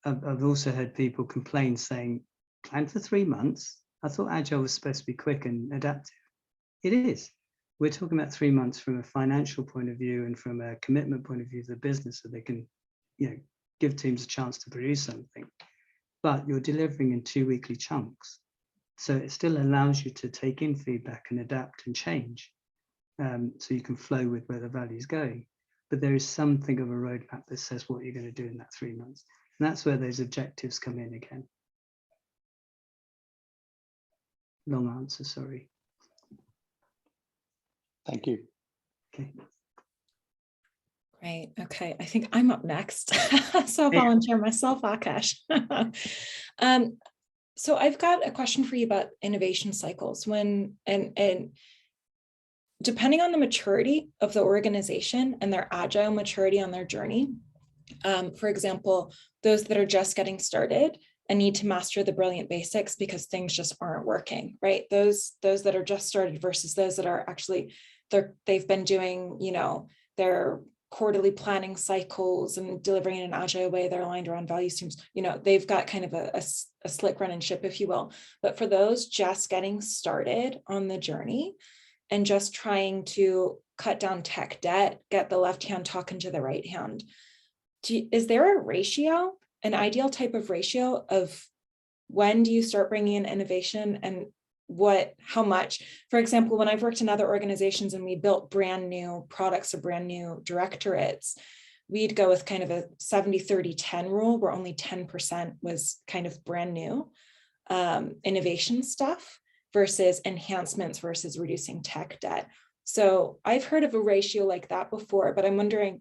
I've also heard people complain saying, plan for 3 months. I thought Agile was supposed to be quick and adaptive. It is. We're talking about 3 months from a financial point of view and from a commitment point of view of the business, so they can, give teams a chance to produce something. But you're delivering in 2 weekly chunks. So it still allows you to take in feedback and adapt and change. So you can flow with where the value is going. But there is something of a roadmap that says what you're going to do in that 3 months. And that's where those objectives come in again. Long answer, sorry. Thank you. Okay. Great. Okay. I think I'm up next. So I'll volunteer myself, Alkesh. So I've got a question for you about innovation cycles. And depending on the maturity of the organization and their agile maturity on their journey, for example, those that are just getting started and need to master the brilliant basics because things just aren't working, right? Those that are just started versus those that are actually, they've been doing, their quarterly planning cycles and delivering in an agile way, they're aligned around value streams, they've got kind of a slick running ship, if you will. But for those just getting started on the journey and just trying to cut down tech debt, get the left hand talking to the right hand, is there a ratio, an ideal type of ratio of when do you start bringing in innovation and how much? For example, when I've worked in other organizations and we built brand new products or brand new directorates, we'd go with kind of a 70-30-10 rule where only 10% was kind of brand new innovation stuff versus enhancements versus reducing tech debt. So I've heard of a ratio like that before, but I'm wondering,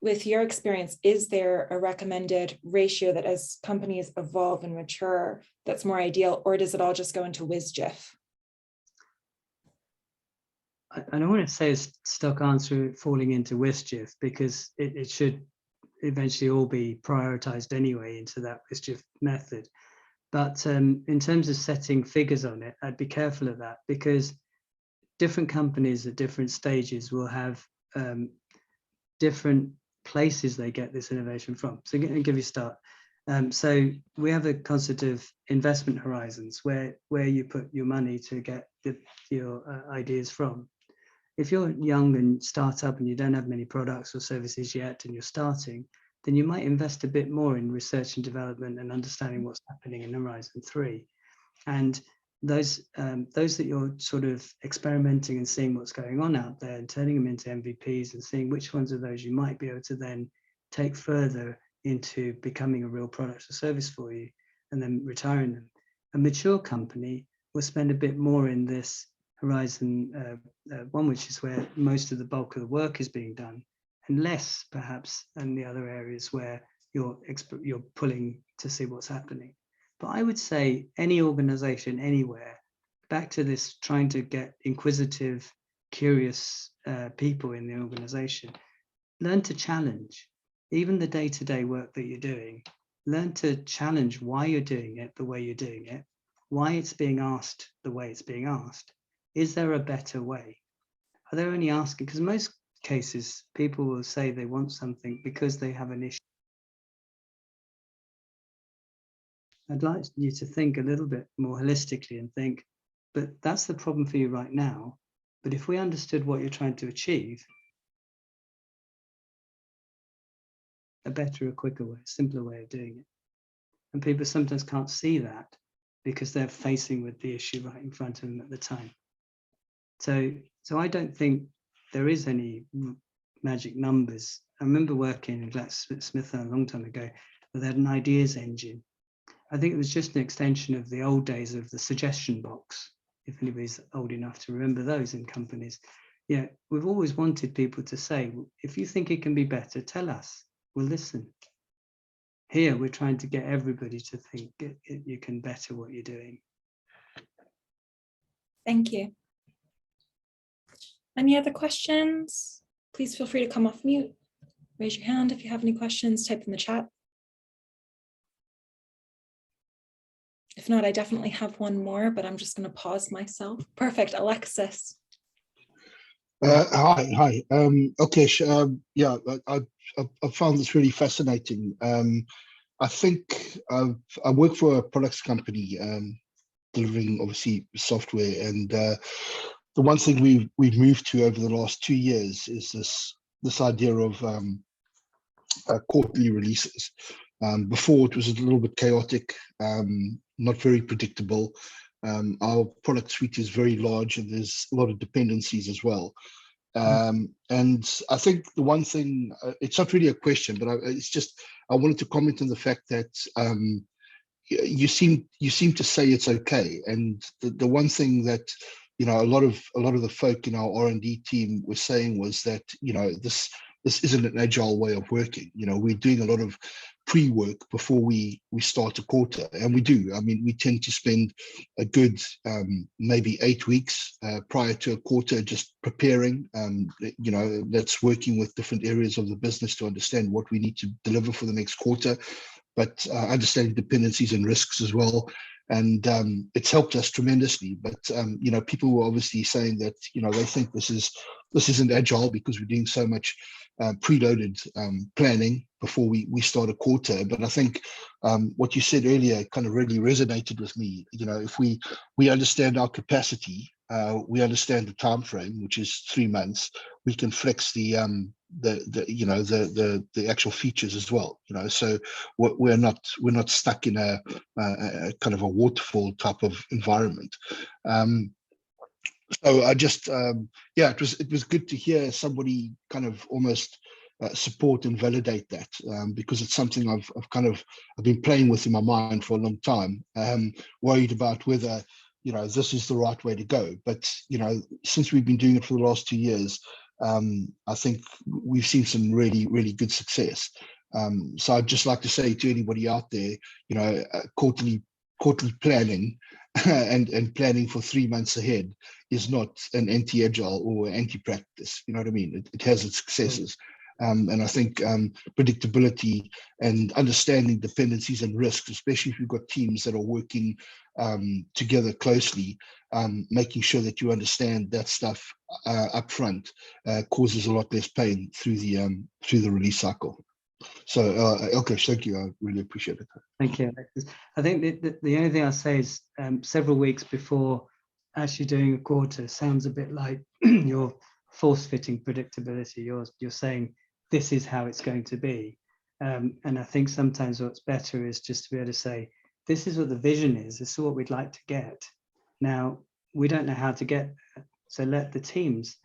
with your experience, is there a recommended ratio that as companies evolve and mature that's more ideal, or does it all just go into WSJF? I don't want to say a stock answer falling into WSJF, because it should eventually all be prioritized anyway into that WSJF method. But in terms of setting figures on it, I'd be careful of that, because different companies at different stages will have different places they get this innovation from. So I'll give you a start. So we have a concept of investment horizons, where you put your money to get your ideas from. If you're young and start up and you don't have many products or services yet and you're starting, then you might invest a bit more in research and development and understanding what's happening in Horizon 3. And those that you're sort of experimenting and seeing what's going on out there and turning them into MVPs and seeing which ones of those you might be able to then take further into becoming a real product or service for you, and then retiring them. A mature company will spend a bit more in this Horizon 1, which is where most of the bulk of the work is being done, and less perhaps in the other areas where you're pulling to see what's happening. But I would say any organization anywhere, back to this trying to get inquisitive, curious people in the organization, learn to challenge. Even the day-to-day work that you're doing, learn to challenge why you're doing it the way you're doing it, why it's being asked the way it's being asked. Is there a better way? Are they only asking? Because in most cases, people will say they want something because they have an issue. I'd like you to think a little bit more holistically and think, but that's the problem for you right now. But if we understood what you're trying to achieve, a better, a quicker way, a simpler way of doing it. And people sometimes can't see that because they're facing with the issue right in front of them at the time. So I don't think there is any magic numbers. I remember working in GlaxoSmithKline a long time ago, where they had an ideas engine. I think it was just an extension of the old days of the suggestion box, if anybody's old enough to remember those in companies. Yeah, we've always wanted people to say, if you think it can be better, tell us, we'll listen. Here, we're trying to get everybody to think you can better what you're doing. Thank you. Any other questions? Please feel free to come off mute. Raise your hand if you have any questions, type in the chat. If not, I definitely have one more, but I'm just going to pause myself. Perfect, Alexis. Hi. Alkesh, yeah, I found this really fascinating. I think I work for a products company delivering obviously software, and the one thing we've moved to over the last 2 years is this idea of quarterly releases. Before it was a little bit chaotic, not very predictable. Our product suite is very large and there's a lot of dependencies as well. And I think the one thing, it's not really a question, but it's just, I wanted to comment on the fact that you seem to say it's okay. And the one thing that, you know, a lot of the folk in our R&D team were saying was that, you know, this isn't an agile way of working. You know, we're doing a lot of pre-work before we start a quarter, and we do. I mean, we tend to spend a good maybe 8 weeks prior to a quarter just preparing. You know, that's working with different areas of the business to understand what we need to deliver for the next quarter, but understanding dependencies and risks as well. And it's helped us tremendously. But you know, people were obviously saying that, you know, they think this isn't agile because we're doing so much preloaded planning before we start a quarter. But I think what you said earlier kind of really resonated with me. You know, if we understand our capacity, we understand the time frame, which is 3 months, we can flex the actual features as well. You know, so we're not stuck in a kind of a waterfall type of environment. So I just yeah, it was good to hear somebody kind of almost support and validate that, because it's something I've been playing with in my mind for a long time, worried about whether, this is the right way to go. But, since we've been doing it for the last 2 years, I think we've seen some really, really good success. So I'd just like to say to anybody out there, quarterly planning and planning for 3 months ahead is not an anti-agile or anti-practice. You know what I mean? It has its successes. And I think predictability and understanding dependencies and risks, especially if you've got teams that are working together closely, making sure that you understand that stuff up front causes a lot less pain through the release cycle. So, Alkesh, thank you. I really appreciate it. Thank you. I think the only thing I'll say is several weeks before actually doing a quarter sounds a bit like you're force-fitting predictability. You're saying this is how it's going to be. And I think sometimes what's better is just to be able to say, this is what the vision is, this is what we'd like to get. Now, we don't know how to get there, so let the teams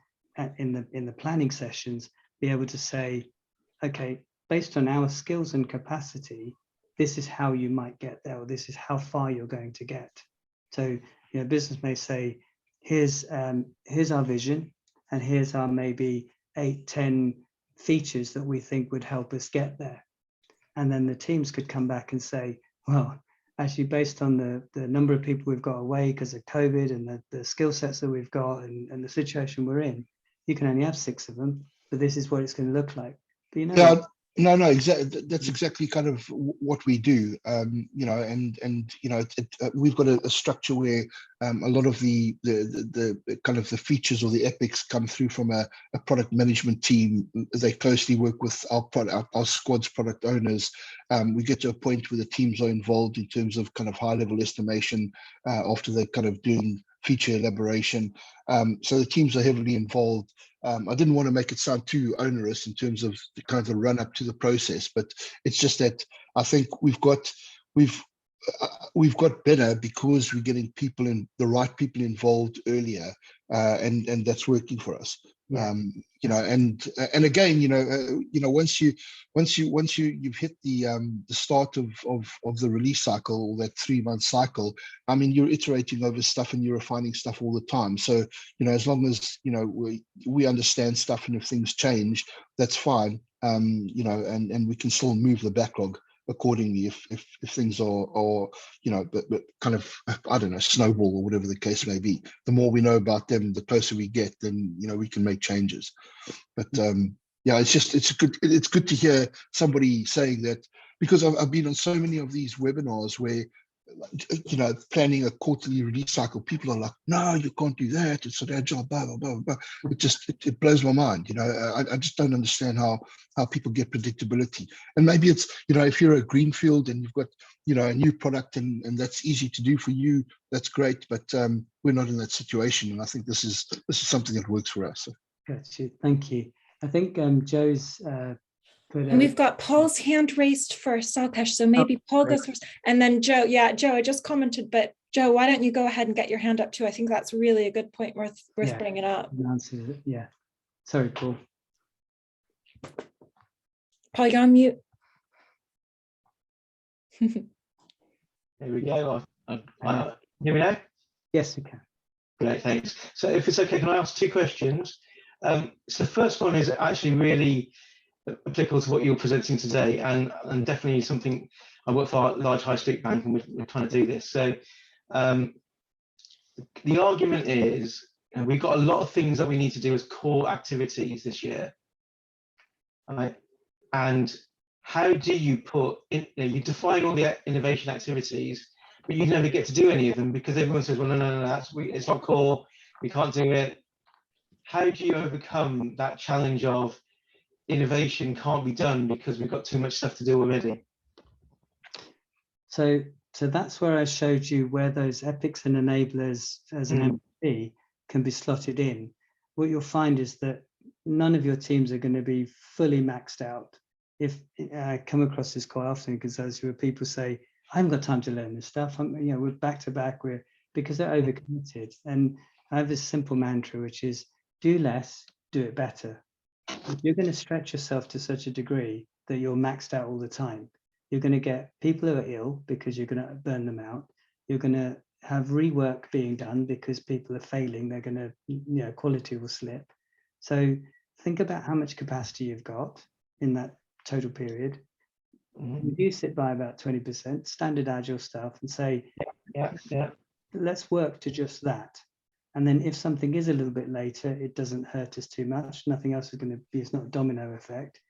in the planning sessions be able to say, okay, based on our skills and capacity, this is how you might get there, or this is how far you're going to get. So, business may say, here's our vision, and here's our maybe 8-10 features that we think would help us get there. And then the teams could come back and say, well, actually, based on the number of people we've got away because of COVID and the skill sets that we've got and the situation we're in, you can only have 6 of them, but this is what it's going to look like. But No, exactly. That's exactly kind of what we do. We've got a structure where a lot of the kind of the features or the epics come through from a product management team. They closely work with our squad's product owners. We get to a point where the teams are involved in terms of kind of high level estimation after they're kind of doing feature elaboration. So the teams are heavily involved. I didn't want to make it sound too onerous in terms of the kind of the run up to the process, but it's just that I think we've got better because we're getting the right people involved earlier, and that's working for us. Yeah. And again, once you've hit the start of the release cycle, or that 3-month cycle, I mean, you're iterating over stuff and you're refining stuff all the time. So, as long as we understand stuff, and if things change, that's fine. And we can still move the backlog accordingly if things are but kind of, I don't know, snowball or whatever the case may be. The more we know about them, the closer we get, then we can make changes. But it's good to hear somebody saying that, because I've been on so many of these webinars where planning a quarterly release cycle, people are like, no, you can't do that, it's an agile, blah blah blah blah. It blows my mind. I just don't understand how people get predictability. And maybe it's if you're a greenfield and you've got a new product and that's easy to do for you, that's great. But we're not in that situation, and I think this is something that works for us. So. Gotcha. Thank you. I think Joe's and we've got Paul's hand raised first, Alkesh. So maybe Paul goes first, and then Joe. Yeah, Joe, I just commented, but Joe, why don't you go ahead and get your hand up too? I think that's really a good point worth bringing up. Yeah. Sorry, Paul. Paul, you're on mute. There we go. Hear me now? Yes, we can. Great, thanks. So if it's okay, can I ask 2 questions? So the first one is actually really applicable to what you're presenting today, and definitely something. I work for a large high street bank, and we're trying to do this. So the argument is, we've got a lot of things that we need to do as core activities this year, right? And how do you put in, you define all the innovation activities, but you never get to do any of them because everyone says, well, no, it's not core, we can't do it. How do you overcome that challenge of innovation can't be done because we've got too much stuff to do already? So that's where I showed you where those epics and enablers as an MVP can be slotted in. What you'll find is that none of your teams are going to be fully maxed out. If I come across this quite often, because those where people say, I haven't got time to learn this stuff. We're back to back, because they're overcommitted. And I have this simple mantra, which is do less, do it better. If you're going to stretch yourself to such a degree that you're maxed out all the time, you're going to get people who are ill because you're going to burn them out. You're going to have rework being done because people are failing, they're going to, you know, quality will slip. So think about how much capacity you've got in that total period, reduce it by about 20%, standard agile stuff, and say, let's work to just that. And then if something is a little bit later, it doesn't hurt us too much. Nothing else is going to be, it's not a domino effect,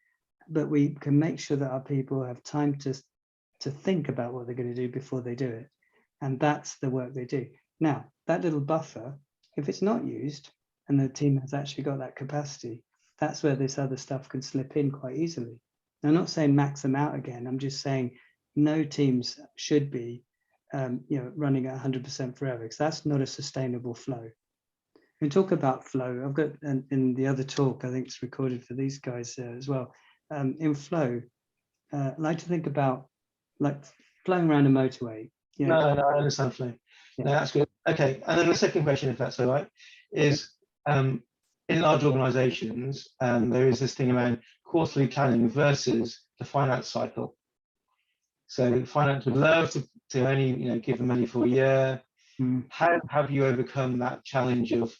but we can make sure that our people have time to think about what they're going to do before they do it. And that's the work they do. Now, that little buffer, if it's not used and the team has actually got that capacity, that's where this other stuff can slip in quite easily. Now, I'm not saying max them out again. I'm just saying no teams should be running at 100% forever, because that's not a sustainable flow. We talk about flow. I've got in the other talk, I think it's recorded for these guys as well. In flow, I like to think about like flowing around a motorway. You know, No, I understand flow. Yeah. No, that's good. Okay, and then the second question, if that's all right, is in large organizations, there is this thing around quarterly planning versus the finance cycle. So finance would love to only give them money for a year. How have you overcome that challenge of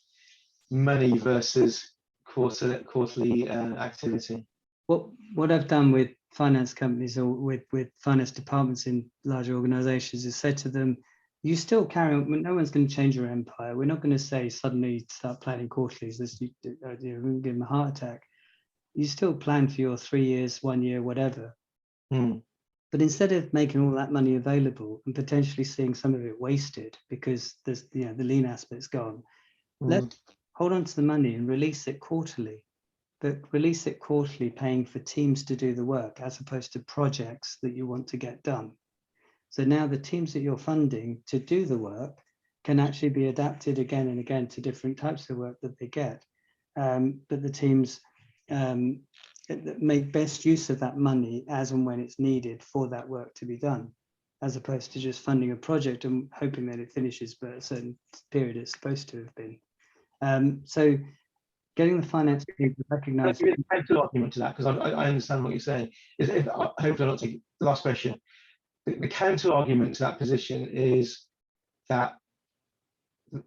money versus quarterly activity? What I've done with finance companies or with finance departments in large organizations is said to them, you still carry on, no one's going to change your empire. We're not going to say suddenly start planning quarterlies, give them a heart attack. You still plan for your 3 years, 1 year, whatever. But instead of making all that money available and potentially seeing some of it wasted because there's the lean aspect's gone, let's hold on to the money and release it quarterly. But release it quarterly, paying for teams to do the work as opposed to projects that you want to get done. So now the teams that you're funding to do the work can actually be adapted again and again to different types of work that they get. But the teams make best use of that money as and when it's needed for that work to be done, as opposed to just funding a project and hoping that it finishes by a certain period it's supposed to have been. So getting the finance team to recognize. That's a counter argument to that, because I understand what you're saying. Hopefully not take the last question. The counter argument to that position is that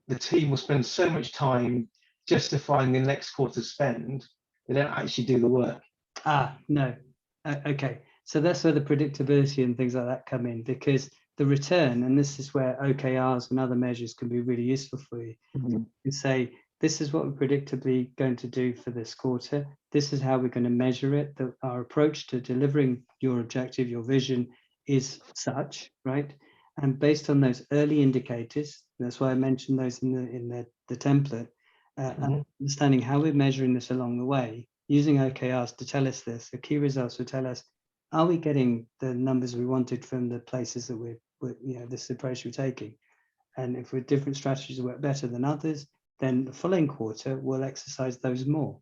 the team will spend so much time justifying the next quarter's spend, they don't actually do the work. No. Okay. So that's where the predictability and things like that come in, because the return, and this is where OKRs and other measures can be really useful for you. You can say, this is what we're predictably going to do for this quarter. This is how we're going to measure it. Our approach to delivering your objective, your vision is such, right? And based on those early indicators, that's why I mentioned those in the template, understanding how we're measuring this along the way, using OKRs to tell us this. The key results will tell us, are we getting the numbers we wanted from the places that we're this approach we're taking? And if we're different strategies work better than others, then the following quarter we'll exercise those more.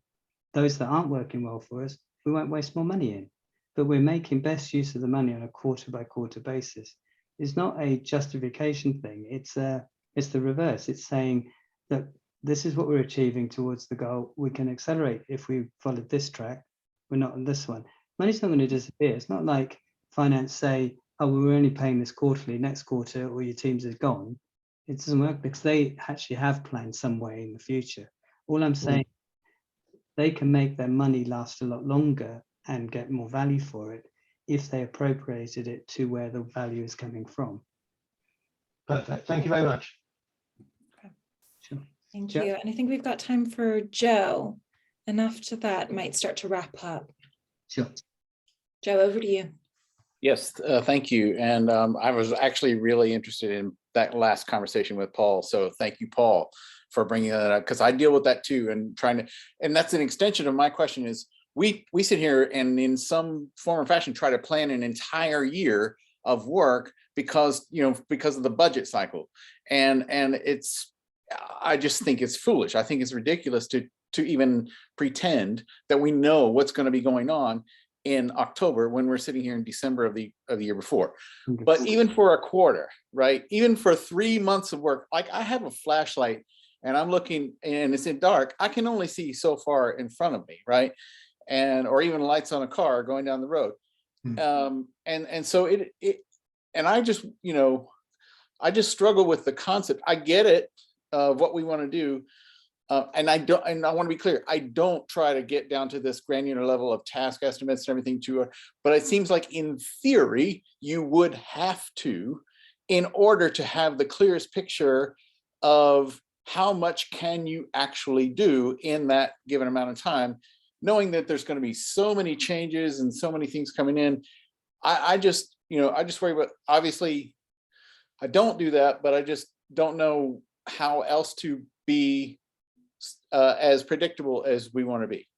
Those that aren't working well for us, we won't waste more money in, but we're making best use of the money on a quarter by quarter basis. It's not a justification thing. It's the reverse. It's saying that this is what we're achieving towards the goal. We can accelerate if we followed this track. We're not on this one. Money's not going to disappear. It's not like finance say, oh, well, we're only paying this quarterly, next quarter, or your teams are gone. It doesn't work because they actually have planned some way in the future. All I'm saying, they can make their money last a lot longer and get more value for it if they appropriated it to where the value is coming from. Perfect. Thank you very much. Okay. Sure. Thank you. And I think we've got time for Joe. And after that, might start to wrap up. Sure. Joe, over to you. Yes, thank you. And I was actually really interested in that last conversation with Paul. So thank you, Paul, for bringing that up, because I deal with that too, and and that's an extension of my question is, we sit here and in some form or fashion try to plan an entire year of work because of the budget cycle. And I just think it's foolish. I think it's ridiculous to even pretend that we know what's going to be going on in October when we're sitting here in December of the year before. But even for a quarter, right? Even for 3 months of work, like I have a flashlight and I'm looking and it's in dark, I can only see so far in front of me, right? Or even lights on a car going down the road. And so and I just, I just struggle with the concept. I get it, what we want to do. And I want to be clear, I don't try to get down to this granular level of task estimates and everything but it seems like in theory, you would have to, in order to have the clearest picture of how much can you actually do in that given amount of time, knowing that there's going to be so many changes and so many things coming in. I just worry about, obviously, I don't do that, but I just don't know how else to be as predictable as we want to be.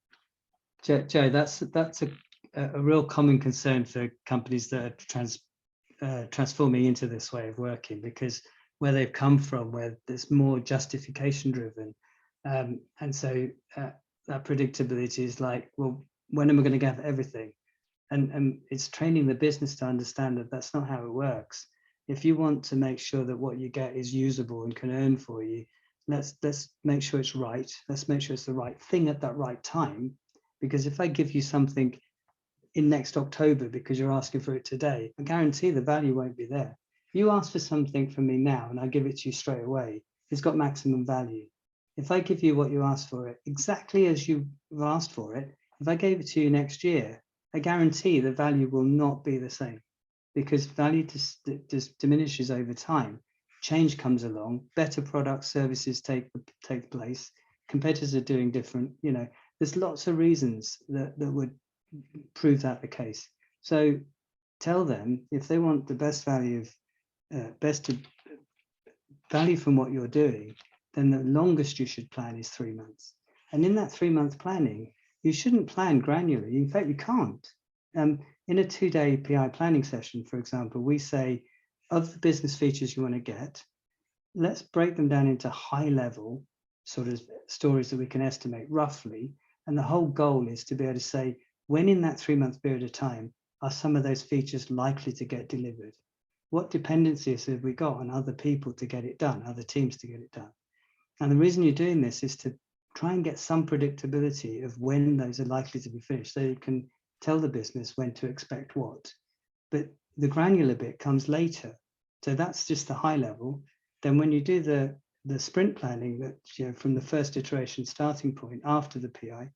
Joe, that's a real common concern for companies that are transforming into this way of working, because where they've come from, where it's more justification driven, and so that predictability is like, well, when am I going to get everything? And it's training the business to understand that that's not how it works. If you want to make sure that what you get is usable and can earn for you, let's make sure it's right. Let's make sure it's the right thing at that right time. Because if I give you something in next October because you're asking for it today, I guarantee the value won't be there. If you ask for something from me now and I give it to you straight away, it's got maximum value. If I give you what you asked for it exactly as you've asked for it, if I gave it to you next year, I guarantee the value will not be the same, because value diminishes over time. Change comes along, better products, services take place, competitors are doing different, there's lots of reasons that would prove that the case. So tell them, if they want the best value from what you're doing, then the longest you should plan is 3 months. And in that 3-month planning, you shouldn't plan granularly. In fact, you can't. In a 2-day PI planning session, for example, we say, of the business features you want to get, let's break them down into high level sort of stories that we can estimate roughly. And the whole goal is to be able to say, when in that 3-month period of time are some of those features likely to get delivered? What dependencies have we got on other people to get it done, other teams to get it done? And the reason you're doing this is to try and get some predictability of when those are likely to be finished, so you can tell the business when to expect what. But the granular bit comes later. So that's just the high level. Then when you do the sprint planning, that from the first iteration starting point after the PI,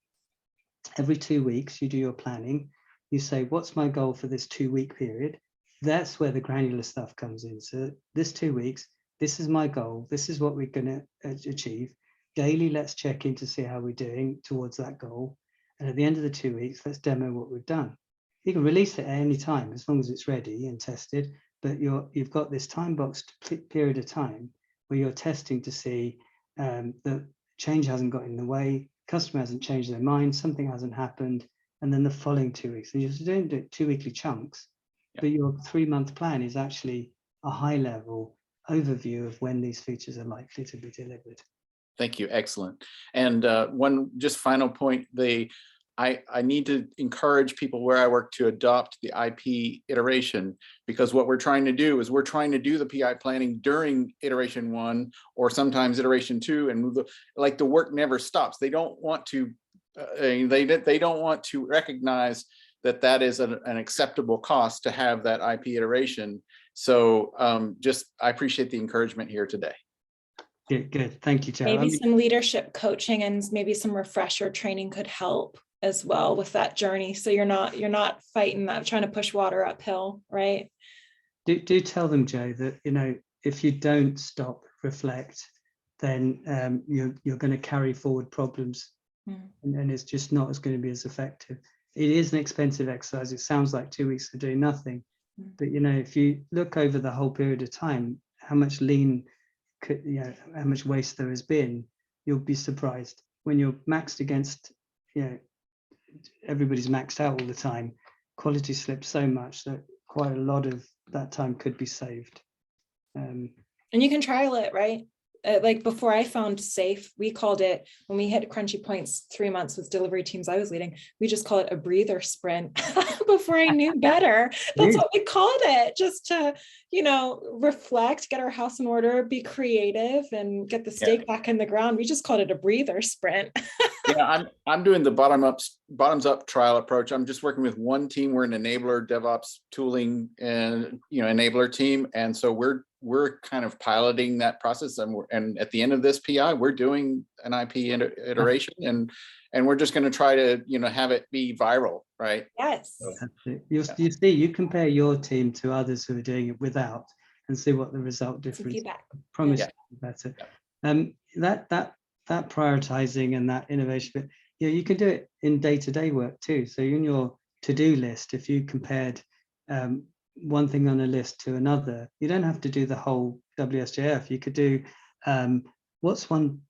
every 2 weeks you do your planning. You say, what's my goal for this 2-week period? That's where the granular stuff comes in. So this 2 weeks, this is my goal. This is what we're going to achieve. Daily, let's check in to see how we're doing towards that goal. And at the end of the 2 weeks, let's demo what we've done. You can release it at any time as long as it's ready and tested, but you've got this time-boxed period of time where you're testing to see that change hasn't got in the way, customer hasn't changed their mind, something hasn't happened, and then the following 2 weeks. So you're doing 2 weekly chunks, but your 3-month plan is actually a high-level overview of when these features are likely to be delivered. Thank you. Excellent. And one just final point, I need to encourage people where I work to adopt the IP iteration, because what we're trying to do is we're trying to do the PI planning during iteration 1 or sometimes iteration 2, and the work never stops. They don't want to they don't want to recognize that is an acceptable cost to have that IP iteration. So I appreciate the encouragement here today. Good. Thank you, Joe. Maybe some leadership coaching and maybe some refresher training could help as well with that journey. So you're not fighting that, trying to push water uphill, right? Do tell them, Joe, that if you don't stop, reflect, then you're going to carry forward problems, and it's just not as going to be as effective. It is an expensive exercise. It sounds like 2 weeks of doing nothing, but if you look over the whole period of time, how much how much waste there has been, you'll be surprised. When you're maxed against, everybody's maxed out all the time, quality slips so much that quite a lot of that time could be saved. And you can trial it, right? Like before I found SAFE, we called it, when we hit crunchy points 3 months with delivery teams I was leading, we just call it a breather sprint. Before I knew better, that's what we called it, just to, reflect, get our house in order, be creative, and get the stake back in the ground. We just called it a breather sprint. Yeah, I'm doing the bottoms up trial approach. I'm just working with one team. We're an enabler DevOps tooling and enabler team, and so we're kind of piloting that process. And at the end of this PI, we're doing an IP iteration, and we're just going to try to have it be viral, right? Yes. So, you see, you compare your team to others who are doing it without, and see what the result difference. Feedback. I promise Yeah. you better. That prioritizing and that innovation bit, you can do it in day-to-day work too. So in your to-do list, if you compared one thing on a list to another, you don't have to do the whole WSJF. You could do what's one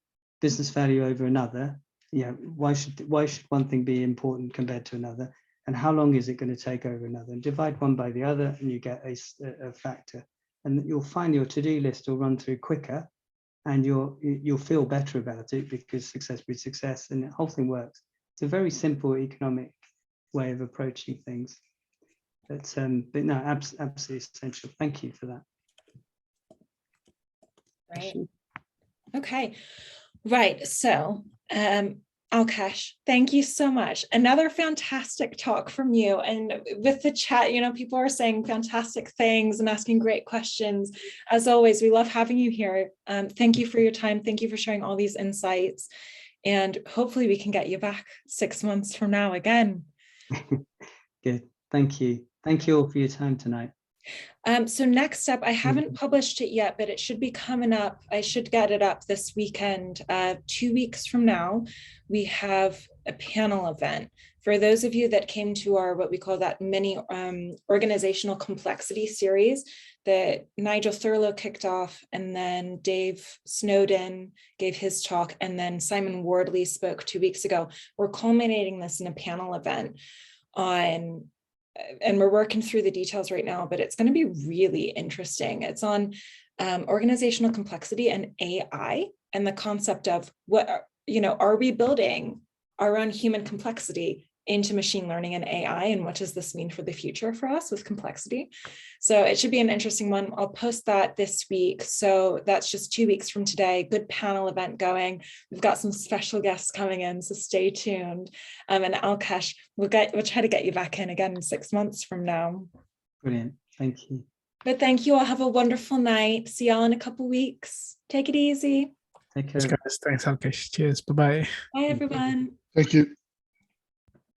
business value over another. Why should one thing be important compared to another, and how long is it going to take over another, and divide one by the other, and you get a factor, and you'll find your to-do list will run through quicker, and you'll feel better about it because success breeds success, and the whole thing works. It's a very simple economic way of approaching things. But no, absolutely essential. Thank you for that. Right. Okay. Right. So, Alkesh, thank you so much. Another fantastic talk from you. And with the chat, people are saying fantastic things and asking great questions. As always, we love having you here. Thank you for your time. Thank you for sharing all these insights. And hopefully we can get you back 6 months from now again. Good. Thank you. Thank you all for your time tonight. So next up, I haven't published it yet, but it should be coming up. I should get it up this weekend. 2 weeks from now, we have a panel event. For those of you that came to our, what we call that mini organizational complexity series that Nigel Thurlow kicked off, and then Dave Snowden gave his talk, and then Simon Wardley spoke 2 weeks ago. We're culminating this in a panel event on, and we're working through the details right now, but it's going to be really interesting. It's on organizational complexity and AI, and the concept of are we building our own human complexity into machine learning and AI, and what does this mean for the future for us with complexity? So it should be an interesting one. I'll post that this week. So that's just 2 weeks from today. Good panel event going. We've got some special guests coming in, so stay tuned. And Alkesh, we'll try to get you back in again 6 months from now. Brilliant. Thank you. But thank you all. Have a wonderful night. See y'all in a couple weeks. Take it easy. Take care. Thanks, guys. Thanks, Alkesh. Cheers. Bye-bye. Bye, everyone. Thank you.